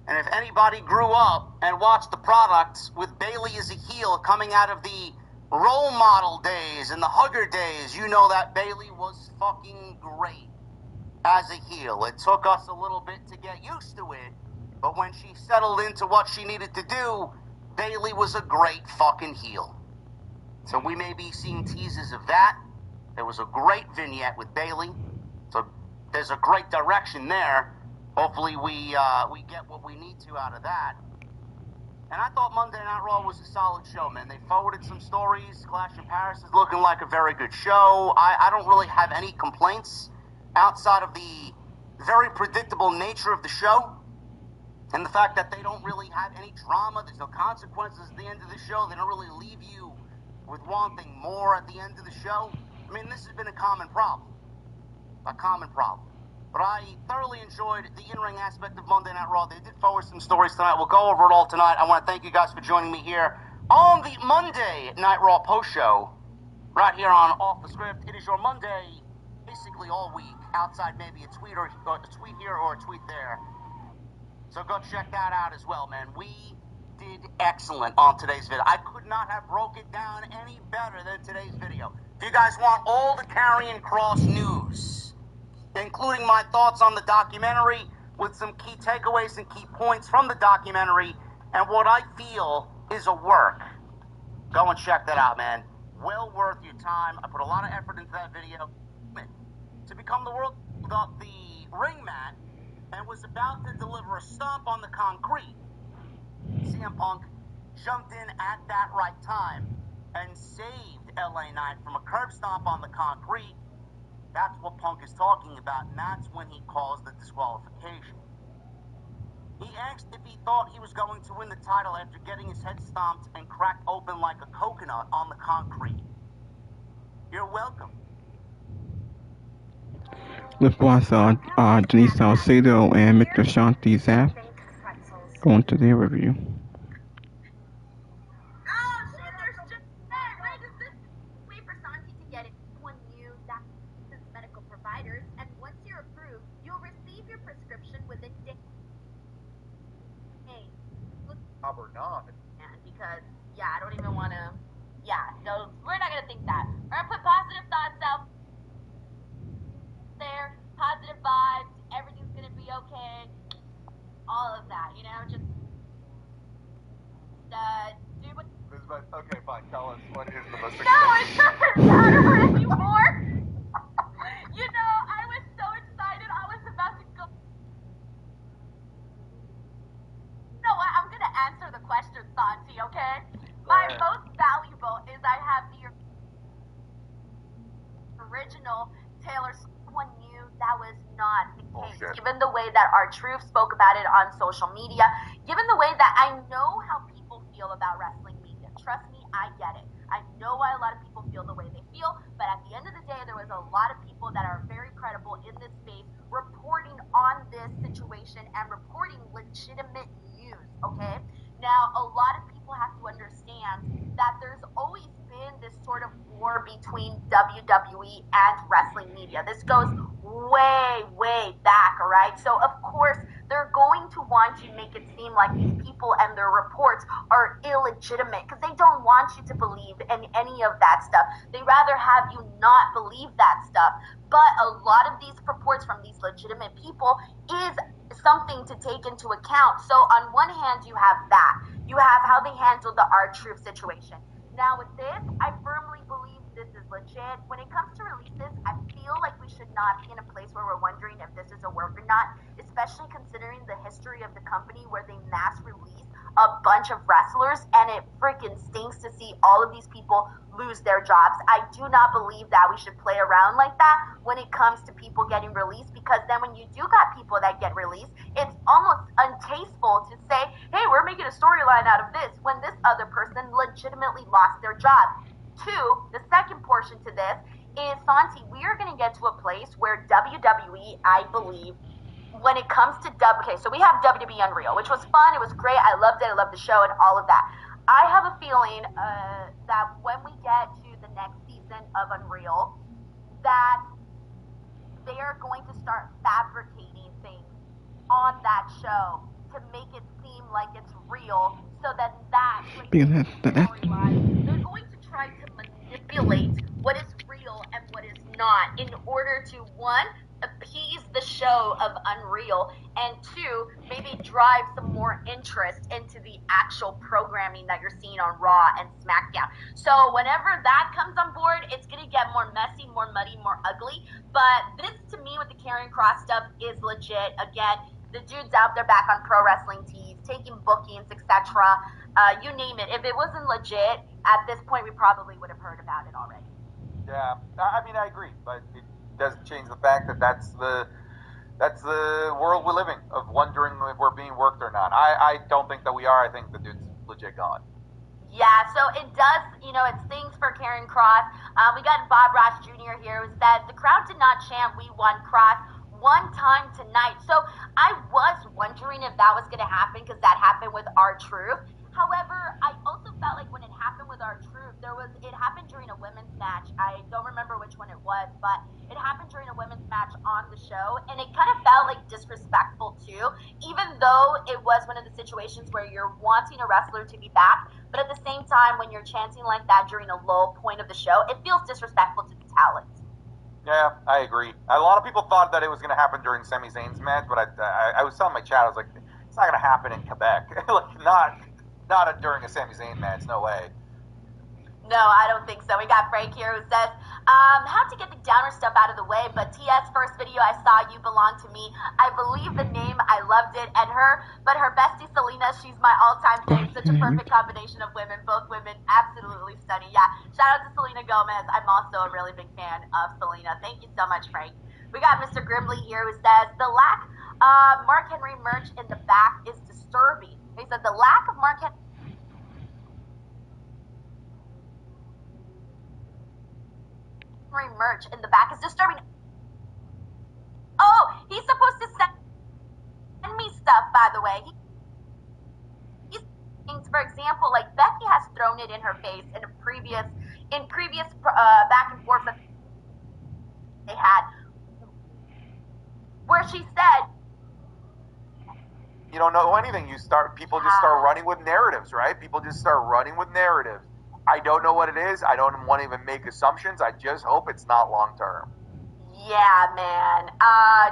And if anybody grew up and watched the products with Bayley as a heel coming out of the role model days and the hugger days, you know that Bayley was fucking great as a heel. It took us a little bit to get used to it, but when she settled into what she needed to do, Bayley was a great fucking heel. So we may be seeing teases of that. There was a great vignette with Bayley, so there's a great direction there. Hopefully we get what we need to out of that. And I thought Monday Night Raw was a solid show, man. They forwarded some stories. Clash in Paris is looking like a very good show. I don't really have any complaints outside of the very predictable nature of the show and the fact that they don't really have any drama. There's no consequences at the end of the show. They don't really leave you with wanting more at the end of the show. I mean, this has been a common problem. A common problem. But I thoroughly enjoyed the in-ring aspect of Monday Night Raw. They did forward some stories tonight. We'll go over it all tonight. I want to thank you guys for joining me here on the Monday Night Raw post show, right here on Off the Script. It is your Monday, basically all week, outside maybe a tweet or a tweet here or a tweet there. So go check that out as well, man. We did excellent on today's video. I could not have broke it down any better than today's video. If you guys want all the Karrion Kross news, including my thoughts on the documentary with some key takeaways and key points from the documentary and what I feel is a work, go and check that out, man. Well worth your time. I put a lot of effort into that video. To become the world, got the ring mat and was about to deliver a stomp on the concrete. CM Punk jumped in at that right time and saved LA Knight from a curb stomp on the concrete. That's what Punk is talking about, and that's when he calls the disqualification. He asked if he thought he was going to win the title after getting his head stomped and cracked open like a coconut on the concrete. You're welcome. Let's watch Denise Salcedo and Mr. Shanti Zap go into their review. Or not. Because, yeah, I don't even want to, no, we're not going to think that. We're going to put positive thoughts out there, positive vibes, everything's going to be okay, all of that, you know, just, do what... Okay, fine, tell us what is the most expensive... No, it doesn't matter anymore! You know, I was so excited, I was about to go... You know what, I'm going to answer the question, Santi, okay? My most valuable is I have the original Taylor Swift. One knew that was not the case. Given the way that R-Truth spoke about it on social media, given the way that I know how people feel about wrestling media. Trust me, I get it. I know why a lot of people feel the way they feel, but at the end of the day, there was a lot of people that are very credible in this space reporting on this situation and reporting legitimate news, okay? Now, a lot of people have to understand that there's always been this sort of war between WWE and wrestling media. This goes way, way back, all right? So, of course, they're going to want to make it seem like these people and their reports are illegitimate because they don't want you to believe in any of that stuff. They rather have you not believe that stuff. But a lot of these reports from these legitimate people is something to take into account. So on one hand, you have that. You have how they handled the R-Truth situation. Now with this, I firmly believe this is legit. When it comes to releases, I feel like we should not be in a place where we're wondering if this is a work or not, especially considering the history of the company where they mass release a bunch of wrestlers and it freaking stinks to see all of these people lose their jobs. I do not believe that we should play around like that when it comes to people getting released, because then when you do got people that get released, it's almost untasteful to say, hey, we're making a storyline out of this when this other person legitimately lost their job. Two, the second portion to this is, Santi, we are going to get to a place where WWE, I believe, when it comes to okay, so we have WWE Unreal, which was fun, it was great, I loved it, I loved the show and all of that. I have a feeling that when we get to the next season of Unreal, that they are going to start fabricating things on that show to make it seem like it's real, so that storyline, they're going to try to manipulate what is real and what is not in order to, one, appease the show of Unreal, and two, maybe drive some more interest into the actual programming that you're seeing on Raw and SmackDown. So whenever that comes on board, it's going to get more messy, more muddy, more ugly. But this, to me, with the Karrion Kross stuff is legit. Again, the dude's out there back on Pro Wrestling Tees taking bookings, etc. You name it. If it wasn't legit, at this point, we probably would have heard about it already. Yeah, I mean, I agree, but it doesn't change the fact that that's the world we're living, of wondering if we're being worked or not. I don't think that we are. I think the dude's legit gone. Yeah, so it does, it stings for Karrion Kross. We got Bob Ross Jr. here who said, the crowd did not chant, we won Kross one time tonight. So I was wondering if that was going to happen because that happened with R-Truth. However, I also felt like when it happened with R-Truth, it happened during a women's match. I don't remember which one it was, but it happened during a women's match on the show, and it kind of felt like disrespectful too, even though it was one of the situations where you're wanting a wrestler to be back, but at the same time, when you're chanting like that during a low point of the show, it feels disrespectful to the talent. Yeah, I agree. A lot of people thought that it was going to happen during Sami Zayn's match, but I was telling my chat, I was like, it's not going to happen in Quebec. Like, not during a Sami Zayn match, no way. No, I don't think so. We got Frank here who says, how to get the downer stuff out of the way, but TS, first video I saw, You Belong to Me. I believe the name, I loved it, and but her bestie Selena, she's my all-time fave. Such a perfect combination of women, both women, absolutely stunning. Yeah, shout out to Selena Gomez. I'm also a really big fan of Selena. Thank you so much, Frank. We got Mr. Grimley here who says, the lack of Mark Henry merch in the back is disturbing. He said, the lack of Mark Henry merch in the back is disturbing. Oh, he's supposed to send me stuff, by the way. He's things, for example, like Becky has thrown it in her face in previous back and forth that they had, where she said, you don't know anything. People just start running with narratives, right? People just start running with narratives. I don't know what it is. I don't want to even make assumptions. I just hope it's not long term. Yeah, man.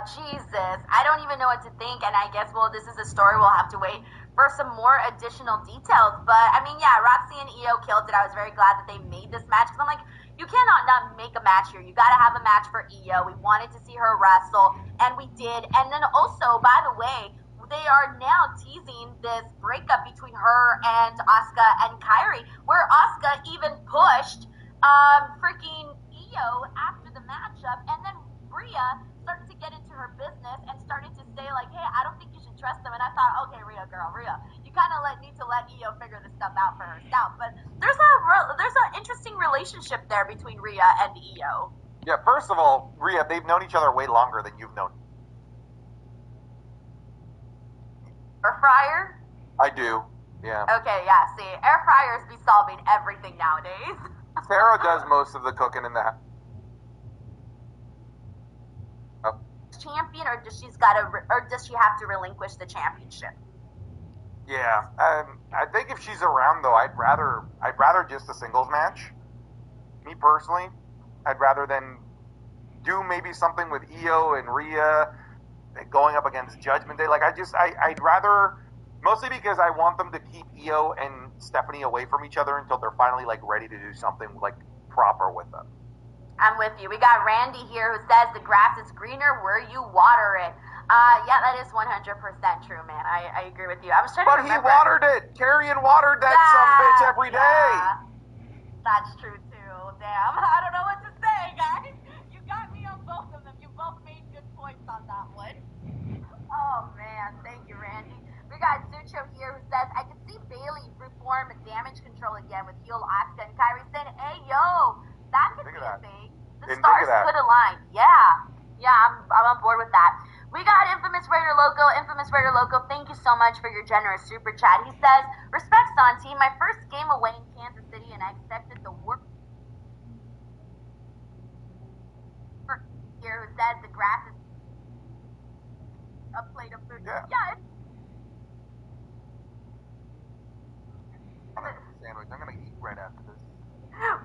Jesus. I don't even know what to think, and I guess, well, this is a story. We'll have to wait for some more additional details. But, I mean, yeah, Roxy and Io killed it. I was very glad that they made this match, because I'm like, you cannot not make a match here. You got to have a match for Io. We wanted to see her wrestle, and we did. And then also, by the way, they are now teasing this breakup between her and Asuka and Kairi, where Asuka even pushed freaking Io after the matchup, and then Rhea started to get into her business and started to say like, hey, I don't think you should trust them. And I thought, okay, Rhea, you kind of need to let Io figure this stuff out for herself. But there's an interesting relationship there between Rhea and Io. Yeah, first of all, Rhea, they've known each other way longer than you've known. Air fryer? I do, yeah. Okay, yeah, see, air fryers be solving everything nowadays. Sarah does most of the cooking in the house. Champion, or does she have to relinquish the championship? Yeah, I think if she's around though, I'd rather just a singles match. Me personally, I'd rather than do maybe something with Io and Rhea going up against Judgment Day. Like I'd rather, mostly because I want them to keep Io and Stephanie away from each other until they're finally like ready to do something like proper with them. I'm with you. We got Randy here who says the grass is greener where you water it. Yeah, that is 100% true, man. I agree with you. I was trying to remember. But he watered it. Karrion watered that some bitch every day. That's true too. Damn, I don't know what to say, guys. You got me on both of them. You both made good points on that one. Oh man, thank you, Randy. We got Sucho here who says, I can see Bayley reform damage control again with heel Asuka, and Kairi saying, hey yo, that could be a thing. The stars could align. Yeah, I'm on board with that. We got Infamous Raider Loco, thank you so much for your generous super chat. He says, respect Santi, my first game away in Kansas City, and I expected the worst. Here who says the grass is a plate of food. Yeah. Sandwich. I'm gonna eat right after this.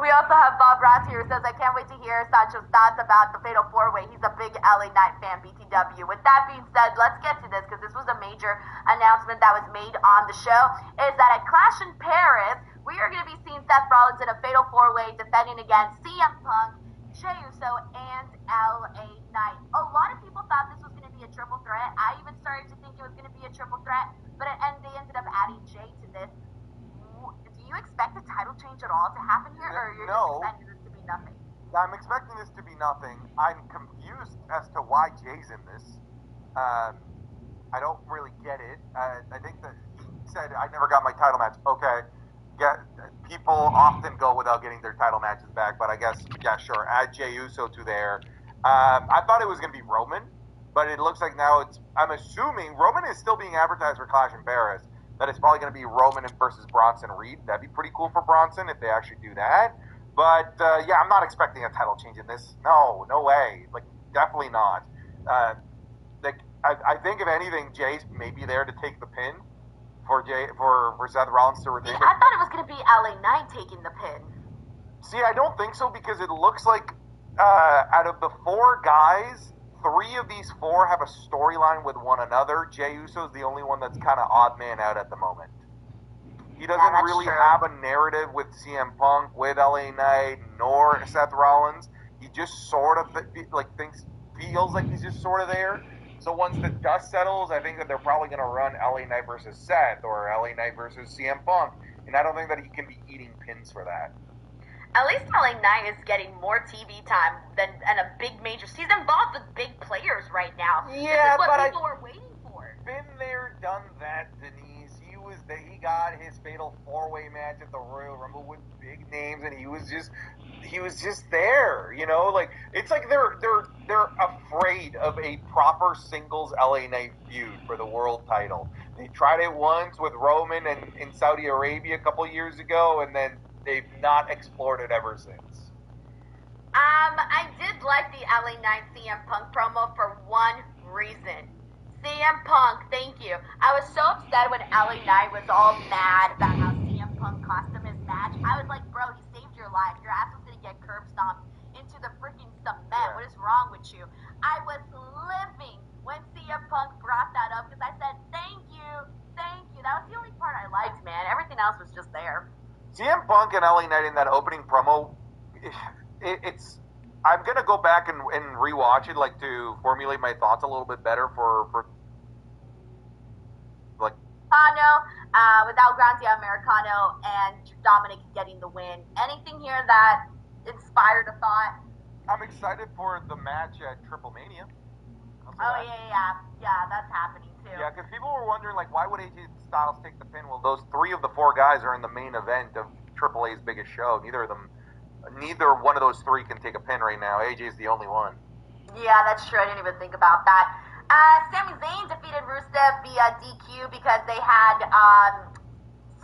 We also have Bob Ross here who says, I can't wait to hear Sancho's thoughts about the Fatal 4-Way. He's a big LA Knight fan, BTW. With that being said, let's get to this because this was a major announcement that was made on the show, is that at Clash in Paris, we are going to be seeing Seth Rollins in a Fatal 4-Way defending against CM Punk, Jey Uso, and LA Knight. A lot of people thought this was going to be a triple threat. I even started to think it was going to be a triple threat, but they ended as to why Jay's in this. I don't really get it. I think that he said, I never got my title match. Okay. People often go without getting their title matches back, but I guess, yeah, sure. Add Jey Uso to there. I thought it was going to be Roman, but it looks like now I'm assuming Roman is still being advertised for Clash in Paris, that it's probably going to be Roman versus Bronson Reed. That'd be pretty cool for Bronson if they actually do that. But, yeah, I'm not expecting a title change in this. No way. Like, definitely not. I think if anything, Jay's maybe there to take the pin for Seth Rollins to retain. I thought it was going to be LA Knight taking the pin. See, I don't think so because it looks like out of the 4 guys, 3 of these 4 have a storyline with one another. Jey Uso's the only one that's kind of odd man out at the moment. He doesn't really have a narrative with CM Punk, with LA Knight, nor Seth Rollins. He just sort of feels like he's just sort of there. So once the dust settles, I think that they're probably going to run LA Knight versus Seth or LA Knight versus CM Punk. And I don't think that he can be eating pins for that. At least LA Knight is getting more TV time and a big major. He's involved with big players right now. Yeah, this is what people were waiting for. Been there, done that, Denise. He got his fatal 4-way match at the Royal Rumble with big names, and he was just there. You know, like it's like they're afraid of a proper singles LA Knight feud for the world title. They tried it once with Roman and in Saudi Arabia a couple years ago, and then they've not explored it ever since. I did like the LA Knight CM Punk promo for one reason. CM Punk, thank you. I was so upset when LA Knight was all mad about how CM Punk cost him his match. I was like, bro, he saved your life. Your ass was going to get curb stomped into the freaking cement. Yeah. What is wrong with you? I was living when CM Punk brought that up because I said, thank you. That was the only part I liked, man. Everything else was just there. CM Punk and LA Knight in that opening promo, it's... I'm going to go back and rewatch it, like, to formulate my thoughts a little bit better for like... with El Grande Americano and Dominic getting the win. Anything here that inspired a thought? I'm excited for the match at Triple Mania. Yeah, that's happening, too. Yeah, because people were wondering, like, why would AJ Styles take the pin? Well, those 3 of the 4 guys are in the main event of Triple A's biggest show. Neither one of those 3 can take a pin right now. AJ's the only one. Yeah, that's true. I didn't even think about that. Sami Zayn defeated Rusev via DQ because they had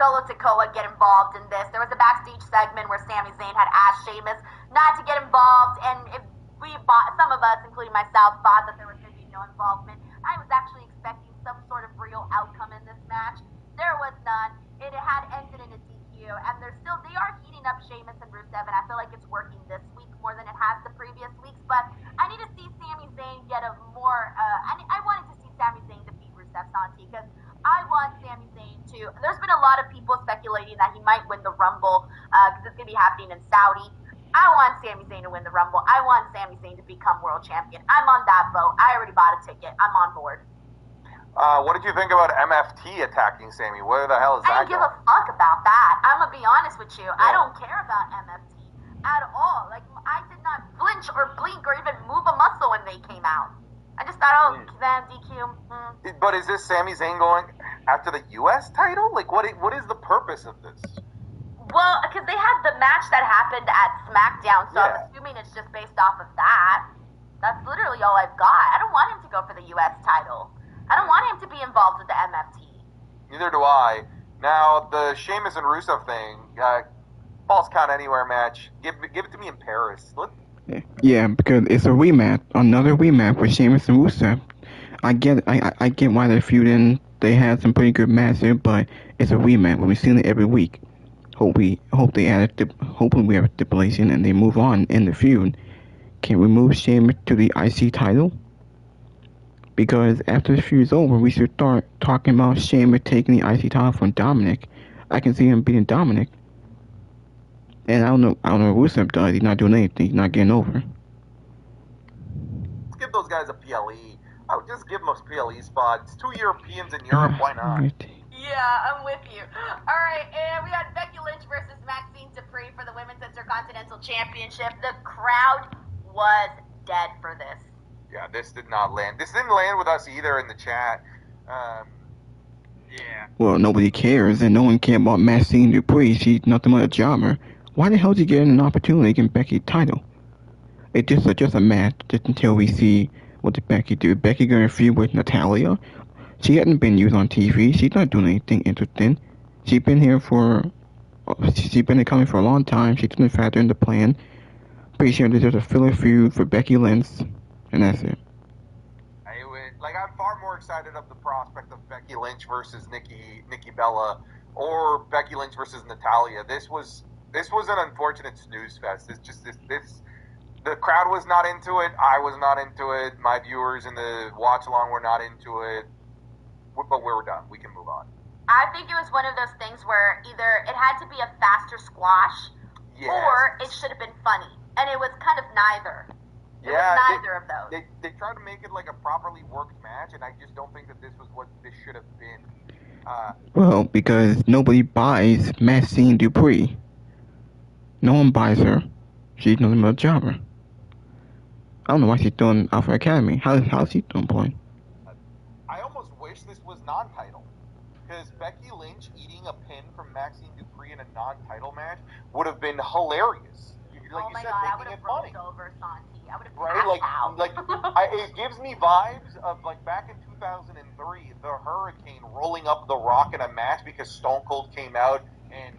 Solo Sikoa get involved in this. There was a backstage segment where Sami Zayn had asked Sheamus not to get involved, and some of us, including myself, thought that there was going to be no involvement. I was actually expecting some sort of real outcome in this match. There was none. It had ended in a DQ, and they are heating up Sheamus and Rusev, and I feel like it's working this week more than it has the previous weeks, but I need to see Sami Zayn get a more, I wanted to see Sami Zayn defeat Rusev Santi, because I want Sami Zayn to, there's been a lot of people speculating that he might win the Rumble, because it's going to be happening in Saudi. I want Sami Zayn to win the Rumble. I want Sami Zayn to become world champion. I'm on that boat. I already bought a ticket. I'm on board. What did you think about MFT attacking Sammy? Where the hell is that? I don't give a fuck about that. I'm gonna be honest with you. Yeah. I don't care about MFT at all. Like, I did not flinch or blink or even move a muscle when they came out. I just thought, them DQ. But is this Sami Zayn going after the U.S. title? Like, what is the purpose of this? Well, because they had the match that happened at SmackDown, so I'm assuming it's just based off of that. That's literally all I've got. I don't want him to go for the U.S. title. I don't want him to be involved with the MFT. Neither do I. Now, the Sheamus and Rusev thing, false count anywhere match. Give it to me in Paris. Yeah, because it's a rematch, another rematch with Sheamus and Rusev. I get why they're feuding. They had some pretty good matches, but it's a rematch. We've seen it every week. Hopefully we have a stipulation and they move on in the feud. Can we move Sheamus to the IC title? Because after the feud's over, we should start talking about Sheamus taking the IC title from Dominic. I can see him beating Dominic. And I don't know what Rusev does. He's not doing anything. He's not getting over. Let's give those guys a PLE. I would just give them a PLE spot. It's 2 Europeans in Europe. Why not? Yeah, I'm with you. All right, and we got Becky Lynch versus Maxine Dupree for the Women's Intercontinental Championship. The crowd was dead for this. Yeah, this did not land. This didn't land with us either in the chat. Yeah. Well, nobody cares, and no one cared about Maxine Dupree. She's nothing but a jobber. Why the hell is he getting an opportunity to get Becky's title? It's just a match, just until we see what the Becky do. Becky gonna feud with Natalia? She hasn't been used on TV. She's not doing anything interesting. She's been here coming for a long time. She didn't factor in the plan. Pretty sure there's just a filler feud for Becky Lynch, and that's it. I'm far more excited of the prospect of Becky Lynch versus Nikki Bella, or Becky Lynch versus Natalia. This was an unfortunate snooze fest. The crowd was not into it. I was not into it. My viewers in the watch along were not into it. But we're done. We can move on. I think it was one of those things where either it had to be a faster squash, or it should have been funny, and it was kind of neither. It was neither of those. They tried to make it like a properly worked match, and I just don't think that this was what this should have been. Well, because nobody buys Maxine Dupree. No one buys her. She's nothing but a jobber. I don't know why she's doing Alpha Academy. How's she doing playing? I almost wish this was non-title. Because Becky Lynch eating a pin from Maxine Dupree in a non-title match would have been hilarious. Like oh you my said, god, I making would have it funny. rolled over Santi. I would have Right? out. It gives me vibes of like back in 2003, the Hurricane rolling up The Rock in a match because Stone Cold came out and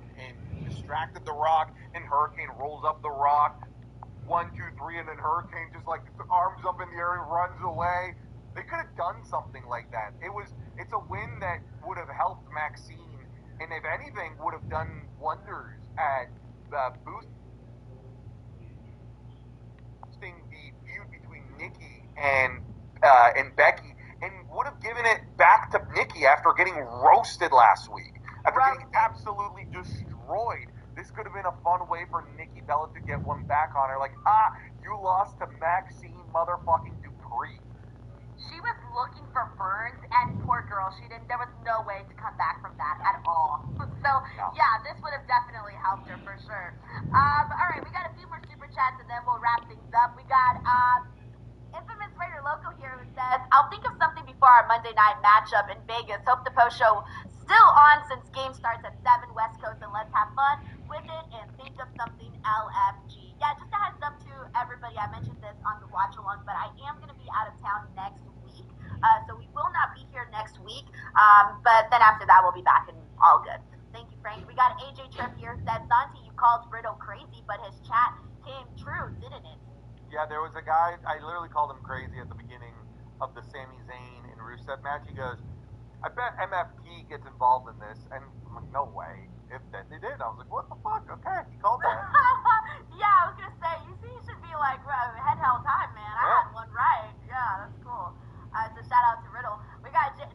distracted The Rock, and Hurricane rolls up The Rock. 1, 2, 3, and then Hurricane just like arms up in the air and runs away. They could have done something like that. It's a win that would have helped Maxine, and if anything, would have done wonders at boosting the feud between Nikki and Becky, and would have given it back to Nikki after getting roasted last week, after getting absolutely destroyed. This could have been a fun way for Nikki Bella to get one back on her. Like, you lost to Maxine motherfucking Dupree. She was looking for burns, and poor girl, there was no way to come back from that at all. So, yeah, this would have definitely helped her for sure. Alright, we got a few more super chats, and then we'll wrap things up. We got, Infamous Raider Loco here who says, I'll think of something before our Monday night matchup in Vegas. Hope the post show still on since game starts at 7 West Coast, and let's have fun with it and think of something LFG. Yeah, just a heads up to everybody. I mentioned this on the watch along, but I am going to be out of town next week. So we will not be here next week. But then after that, we'll be back and all good. Thank you, Frank. We got AJ Tripp here said, Santi, you called Riddle crazy, but his chat came true, didn't it? Yeah, there was a guy, I literally called him crazy at the beginning of the Sami Zayn and Rusev match. He goes, I bet MFP gets involved in this. And I'm like, no way. If they did, I was like, what the fuck? Okay, he called that. Yeah, I was going to say, you should be like, head held time, man. I had one right. Yeah, that's cool. So shout out to Riddle.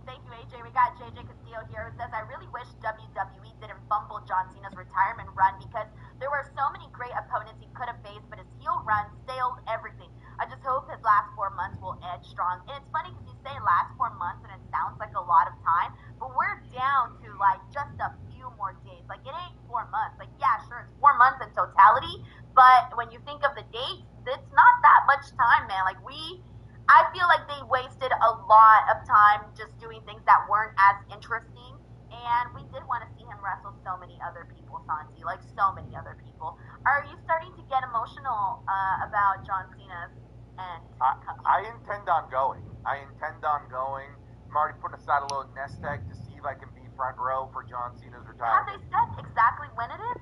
Thank you, AJ. We got JJ Castillo here who says, I really wish WWE didn't fumble John Cena's retirement run because there were so many great opponents he could have faced, but his heel run sailed everything. I just hope his last 4 months will edge strong. And it's funny because you say last 4 months and it sounds like a lot of time, but we're down to like just a few more days. Like it ain't 4 months. Like yeah, sure, it's 4 months in totality, but when you think of the dates, it's not that much time, man. Like I feel like they wasted a lot of time just doing things that weren't as interesting. And we did want to see him wrestle so many other people, Santi, like so many other people. Are you starting to get emotional about John Cena's end? I intend on going. I'm already putting aside a little nest egg to see if I can be front row for John Cena's retirement. Have they said exactly when it is?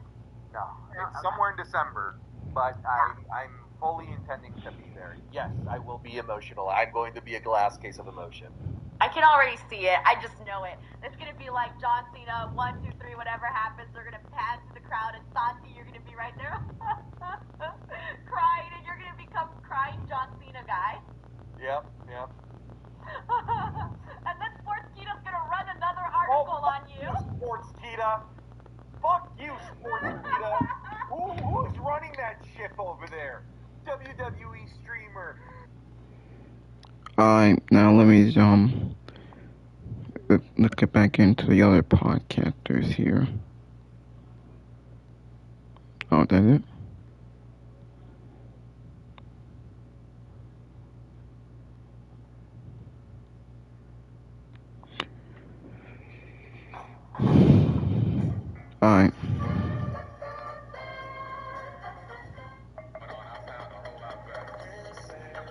No, it's somewhere in December, but I'm fully intending to be there. Yes, I will be emotional. I'm going to be a glass case of emotion. I can already see it. I just know it. It's going to be like John Cena, 1, 2, 3, whatever happens, they're going to pan to the crowd, and Santi, you're going to be right there crying, and you're going to become crying John Cena guy. Yep. And then Sports Kita's going to run another article on you. Sports Kita. Fuck you, Sports Kita. Who's running that ship over there? WWE streamer. Alright, now let me let's get back into the other podcasters here. Oh, that's it?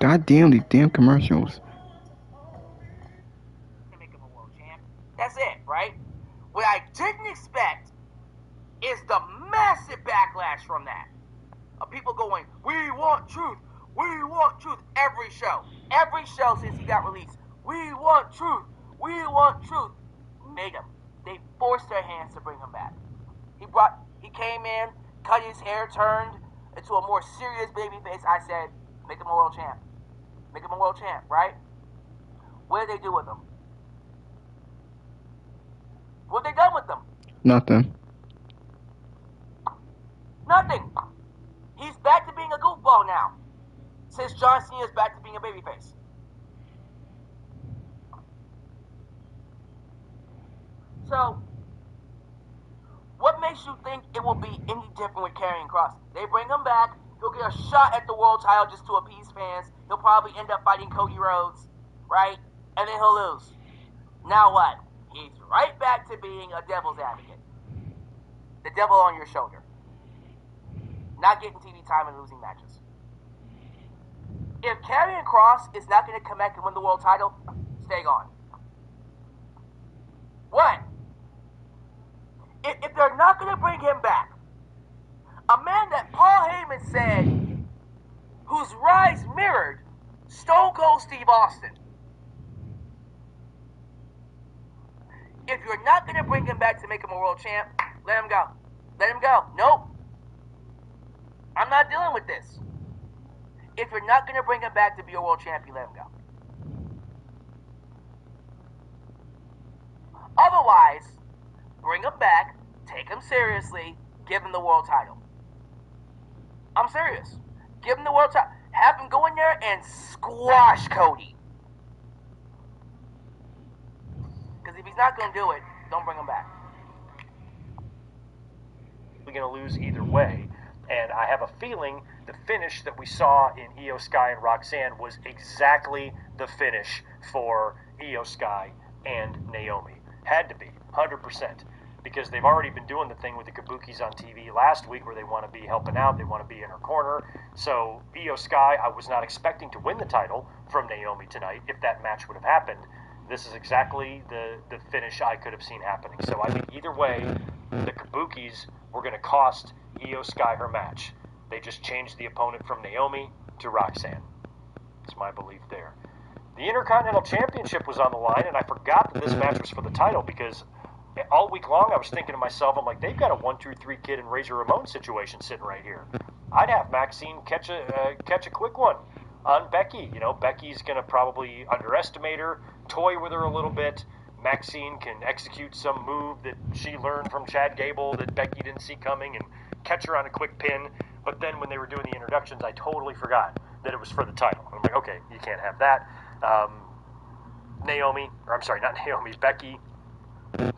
Goddamn these damn commercials. Make him a world champ. That's it, right? What I didn't expect is the massive backlash from that. Of people going, we want truth. We want truth. Every show since he got released. We want truth. We want truth. Made him. They forced their hands to bring him back. He came in, cut his hair, turned into a more serious babyface. I said, make him a world champ. Make him a world champ, right? What did they do with him? What have they done with him? Nothing. Nothing. He's back to being a goofball now. Since John Cena's back to being a babyface. So, what makes you think it will be any different with Karrion Kross? They bring him back. He'll get a shot at the world title just to appease fans. He'll probably end up fighting Cody Rhodes, right? And then he'll lose. Now what? He's right back to being a devil's advocate. The devil on your shoulder. Not getting TV time and losing matches. If Karrion Kross is not going to come back and win the world title, stay gone. What? If they're not going to bring him back, a man that Paul Heyman said, whose rise mirrored Stone Cold Steve Austin. If you're not going to bring him back to make him a world champ, let him go. Let him go. Nope. I'm not dealing with this. If you're not going to bring him back to be a world champion, let him go. Otherwise, bring him back, take him seriously, give him the world title. I'm serious. Give him the world title. Have him go in there and squash Cody. Because if he's not going to do it, don't bring him back. We're going to lose either way. And I have a feeling the finish that we saw in Io Sky and Roxanne was exactly the finish for Io Sky and Naomi. Had to be, 100%. Because they've already been doing the thing with the Kabukis on TV last week where they want to be helping out, they want to be in her corner. So Io Sky, I was not expecting to win the title from Naomi tonight if that match would have happened. This is exactly the finish I could have seen happening. So I think either way, the Kabukis were going to cost Io Sky her match. They just changed the opponent from Naomi to Roxanne. That's my belief there. The Intercontinental Championship was on the line, and I forgot that this match was for the title because all week long I was thinking to myself, I'm like, they've got a 1-2-3 Kid and Razor Ramon situation sitting right here. I'd have Maxine catch a quick one on Becky. You know, Becky's going to probably underestimate her, toy with her a little bit. Maxine can execute some move that she learned from Chad Gable that Becky didn't see coming and catch her on a quick pin. But then when they were doing the introductions, I totally forgot that it was for the title. I'm like, okay, you can't have that. Becky,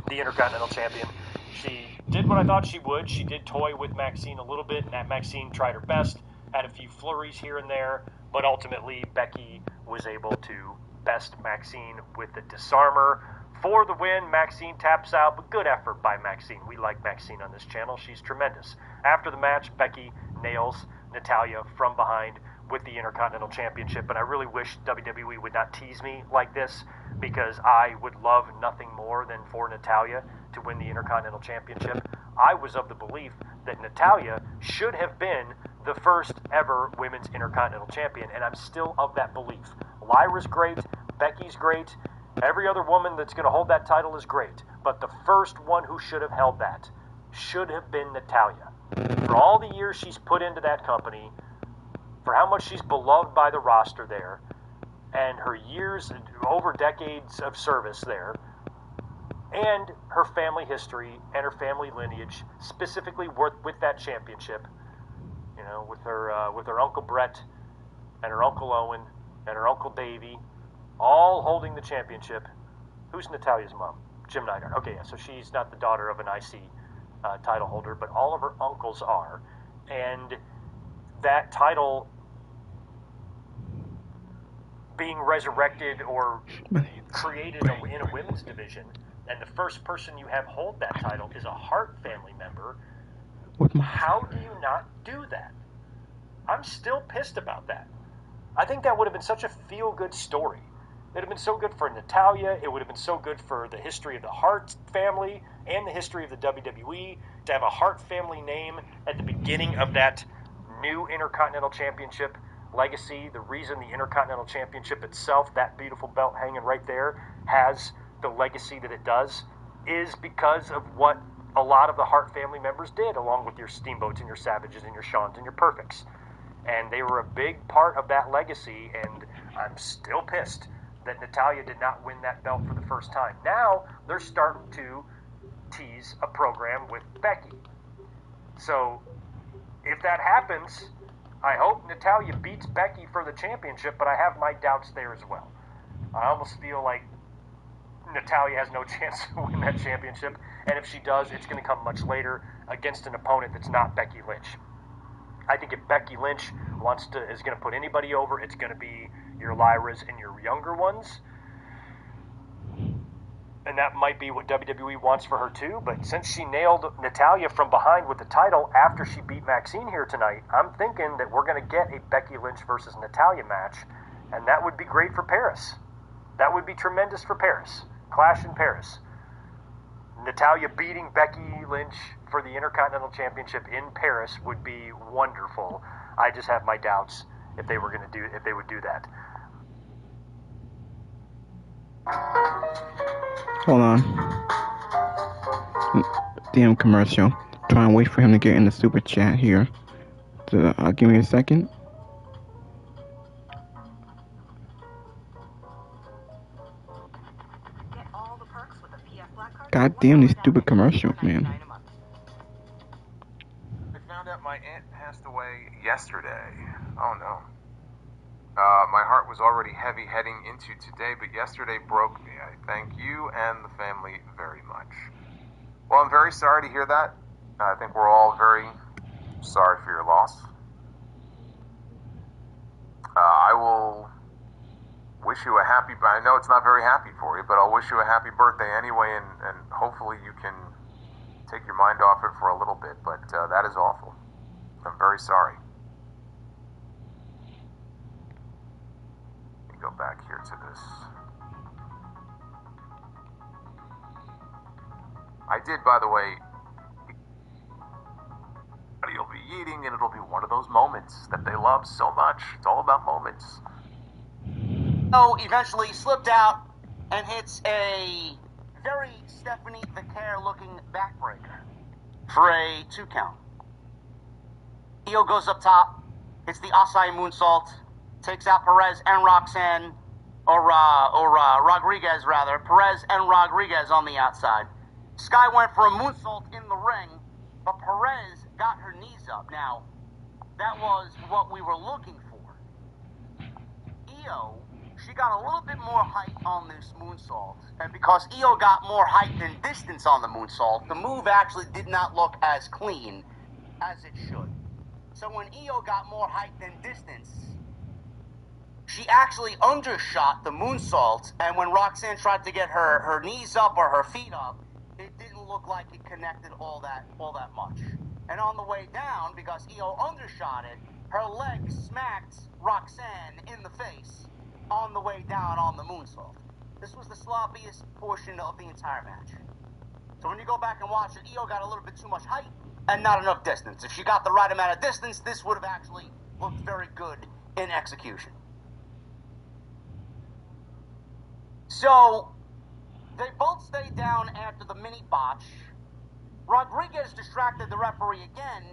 the Intercontinental Champion, she did what I thought she would. She did toy with Maxine a little bit, and that Maxine tried her best, had a few flurries here and there, but ultimately Becky was able to best Maxine with the disarmer. For the win, Maxine taps out, but good effort by Maxine. We like Maxine on this channel. She's tremendous. After the match, Becky nails Natalya from behind with the Intercontinental Championship, and I really wish WWE would not tease me like this because I would love nothing more than for Natalya to win the Intercontinental Championship. I was of the belief that Natalya should have been the first ever Women's Intercontinental Champion, and I'm still of that belief. Lyra's great, Becky's great, every other woman that's going to hold that title is great, but the first one who should have held that should have been Natalya. For all the years she's put into that company, for how much she's beloved by the roster there, and her years, over decades of service there, and her family history and her family lineage, specifically with that championship, you know, with her Uncle Brett and her Uncle Owen and her Uncle Davey, all holding the championship. Who's Natalya's mom? Jim Neidhart. Okay, yeah, so she's not the daughter of an IC title holder, but all of her uncles are. And that title being resurrected or created in a women's division, and the first person you have hold that title is a Hart family member, how do you not do that? I'm still pissed about that. I think that would have been such a feel-good story. It would have been so good for Natalya. It would have been so good for the history of the Hart family and the history of the WWE to have a Hart family name at the beginning of that new Intercontinental Championship legacy. The reason the Intercontinental Championship itself, that beautiful belt hanging right there, has the legacy that it does is because of what a lot of the Hart family members did, along with your Steamboats and your Savages and your Shawns and your Perfects. And they were a big part of that legacy, and I'm still pissed that Natalya did not win that belt for the first time. Now, they're starting to tease a program with Becky. So, if that happens, I hope Natalya beats Becky for the championship, but I have my doubts there as well. I almost feel like Natalya has no chance to win that championship, and if she does, it's going to come much later against an opponent that's not Becky Lynch. I think if Becky Lynch is going to put anybody over, it's going to be your Lyras and your younger ones. And that might be what WWE wants for her too, but since she nailed Natalya from behind with the title after she beat Maxine here tonight, I'm thinking that we're going to get a Becky Lynch versus Natalya match, and that would be great for Paris. That would be tremendous for Paris. Clash in Paris. Natalya beating Becky Lynch for the Intercontinental Championship in Paris would be wonderful. I just have my doubts if they would do that. Hold on. Damn commercial. Try and wait for him to get in the super chat here. So, give me a second. God damn these stupid commercials, man. I found out my aunt passed away yesterday. Oh no. My heart was already heavy heading into today, but yesterday broke me. I thank you and the family very much. Well, I'm very sorry to hear that. I think we're all very sorry for your loss. I will wish you a happy, I know it's not very happy for you, but I'll wish you a happy birthday anyway, and hopefully you can take your mind off it for a little bit, but that is awful. I'm very sorry. Let me go back here to this. I did, by the way, you'll be eating, and it'll be one of those moments that they love so much. It's all about moments. So eventually slipped out and hits a very Stephanie Vicaire looking backbreaker for a 2 count. Io goes up top, hits the Asai moonsault, takes out Perez and Roxanne, or Rodriguez rather. Perez and Rodriguez on the outside. Sky went for a moonsault in the ring, but Perez got her knees up. Now, that was what we were looking for. Io, she got a little bit more height on this moonsault, and because Io got more height than distance on the moonsault, the move actually did not look as clean as it should. So when Io got more height than distance, she actually undershot the moonsault, and when Roxanne tried to get her knees up or her feet up, it didn't look like it connected all that much. And on the way down, because Io undershot it, her leg smacked Roxanne in the face on the way down on the moonsault. This was the sloppiest portion of the entire match. So when you go back and watch it, Io got a little bit too much height and not enough distance. If she got the right amount of distance, this would have actually looked very good in execution. So they both stayed down after the mini botch. Rodriguez distracted the referee again,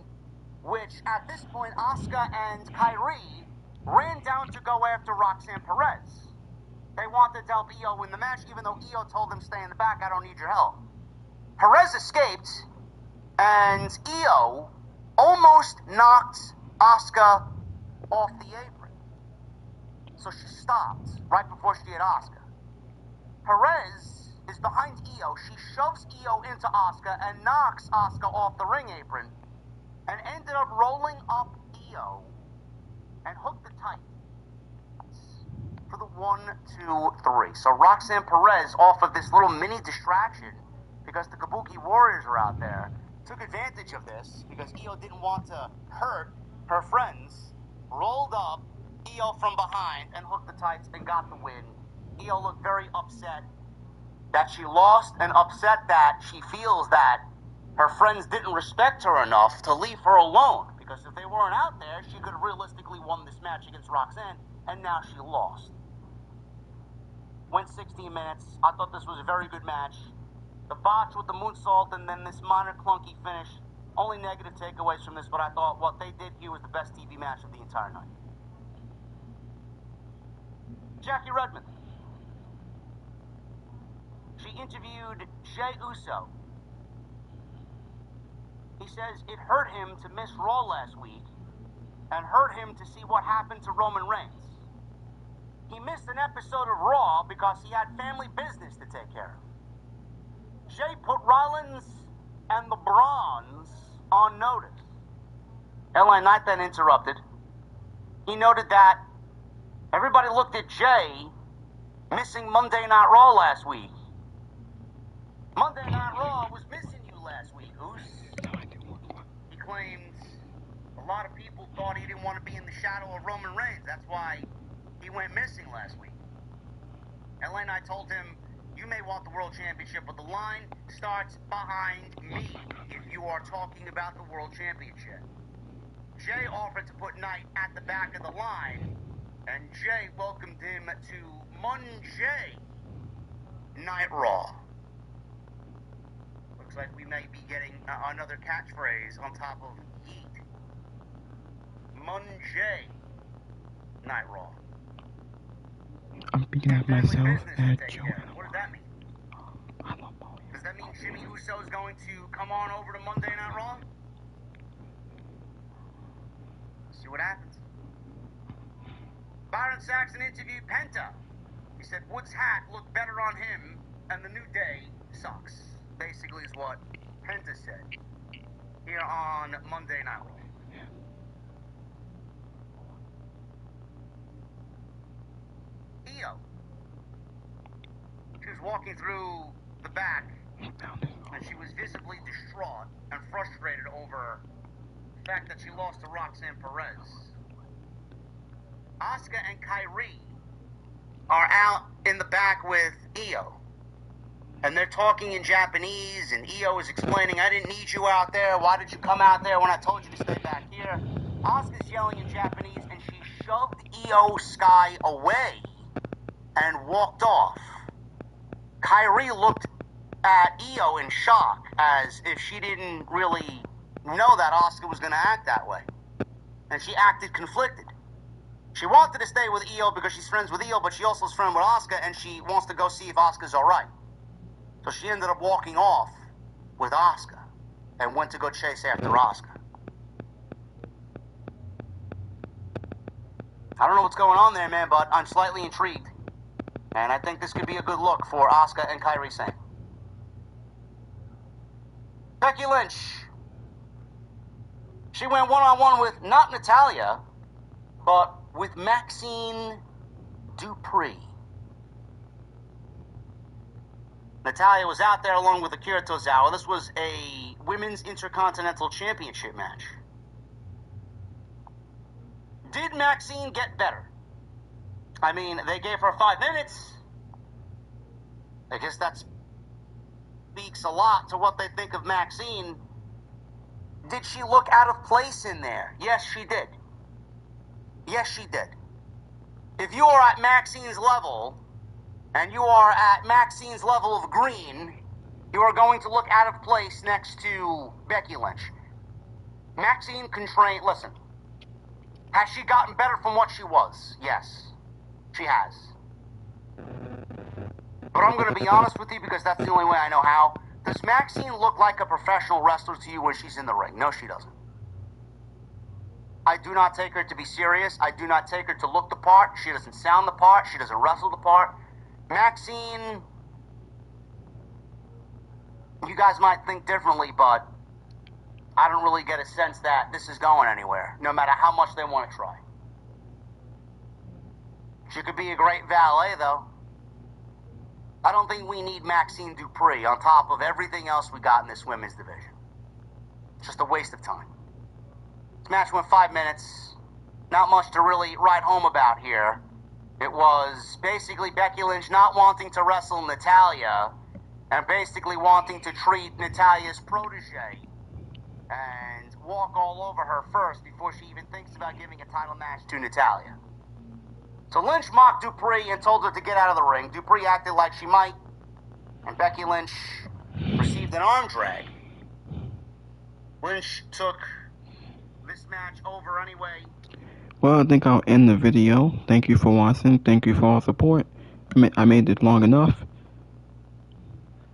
which at this point, Asuka and Kairi ran down to go after Roxanne Perez. They wanted to help Io win the match, even though Io told them, stay in the back, I don't need your help. Perez escaped, and Io almost knocked Asuka off the apron. So she stopped right before she hit Asuka. Perez is behind Io. She shoves Io into Asuka and knocks Asuka off the ring apron and ended up rolling up Io and hooked the tight for the 1, 2, 3. So Roxanne Perez, off of this little mini distraction, because the Kabuki Warriors were out there, took advantage of this because Io didn't want to hurt her friends, rolled up Io from behind and hooked the tights and got the win. Io looked very upset that she lost and upset that she feels that her friends didn't respect her enough to leave her alone. Because if they weren't out there, she could have realistically won this match against Roxanne, and now she lost. Went 16 minutes. I thought this was a very good match. The botch with the moonsault and then this minor clunky finish. Only negative takeaways from this, but I thought what they did here was the best TV match of the entire night. Jackie Redmond. She interviewed Jey Uso. He says it hurt him to miss Raw last week and hurt him to see what happened to Roman Reigns. He missed an episode of Raw because he had family business to take care of. Jey put Rollins and the Bronze on notice. LA Knight then interrupted. He noted that everybody looked at Jey missing Monday Night Raw last week. Monday Night Raw was missing you last week, Oos. He claimed a lot of people thought he didn't want to be in the shadow of Roman Reigns. That's why he went missing last week. LA Knight told him, you may want the World Championship, but the line starts behind me if you are talking about the World Championship. Jey offered to put Knight at the back of the line, and Jey welcomed him to Monday Night Raw. Looks like we may be getting another catchphrase on top of Heat. Monday Night Raw. I'm picking out myself at Joe. What does that mean? Does that mean Jimmy Uso is going to come on over to Monday Night Raw? See what happens. Byron Saxton interviewed Penta. He said Woods' hat looked better on him, and the New Day sucks. Basically is what Penta said here on Monday Night Raw. Io. She was walking through the back, and she was visibly distraught and frustrated over the fact that she lost to Roxanne Perez. Asuka and Kairi are out in the back with Io, and they're talking in Japanese, and Io is explaining, I didn't need you out there. Why did you come out there when I told you to stay back here? Asuka's yelling in Japanese, and she shoved Io Sky away and walked off. Kairi looked at Io in shock, as if she didn't really know that Asuka was going to act that way. And she acted conflicted. She wanted to stay with Io because she's friends with Io, but she also is friends with Asuka, and she wants to go see if Asuka's alright. So she ended up walking off with Asuka and went to go chase after Asuka. I don't know what's going on there, man, but I'm slightly intrigued. And I think this could be a good look for Asuka and Kairi Sane. Becky Lynch. She went one-on-one with not Natalya, but with Maxine Dupree. Natalya was out there along with Akira Tozawa. This was a Women's Intercontinental Championship match. Did Maxine get better? I mean, they gave her 5 minutes. I guess that speaks a lot to what they think of Maxine. Did she look out of place in there? Yes, she did. Yes, she did. If you are at Maxine's level, and you are at Maxine's level of green, you are going to look out of place next to Becky Lynch. Maxine can train. Listen, has she gotten better from what she was? Yes, she has. But I'm going to be honest with you because that's the only way I know how. Does Maxine look like a professional wrestler to you when she's in the ring? No, she doesn't. I do not take her to be serious. I do not take her to look the part. She doesn't sound the part. She doesn't wrestle the part. Maxine, you guys might think differently, but I don't really get a sense that this is going anywhere, no matter how much they want to try. She could be a great valet, though. I don't think we need Maxine Dupree on top of everything else we got in this women's division. It's just a waste of time. This match went 5 minutes. Not much to really write home about here. It was basically Becky Lynch not wanting to wrestle Natalya and basically wanting to treat Natalya's protege and walk all over her first before she even thinks about giving a title match to Natalya. So Lynch mocked Dupree and told her to get out of the ring. Dupree acted like she might, and Becky Lynch received an arm drag. Lynch took this match over anyway. Well, I think I'll end the video. Thank you for watching. Thank you for all support. I made it long enough.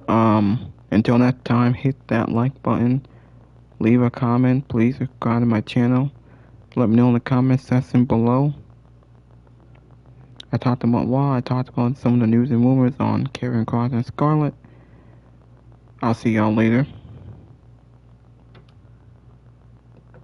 Until next time, hit that like button. Leave a comment. Please subscribe to my channel. Let me know in the comment section below. I talked about Raw. I talked about some of the news and rumors on Karrion, Kross, and Scarlett. I'll see y'all later.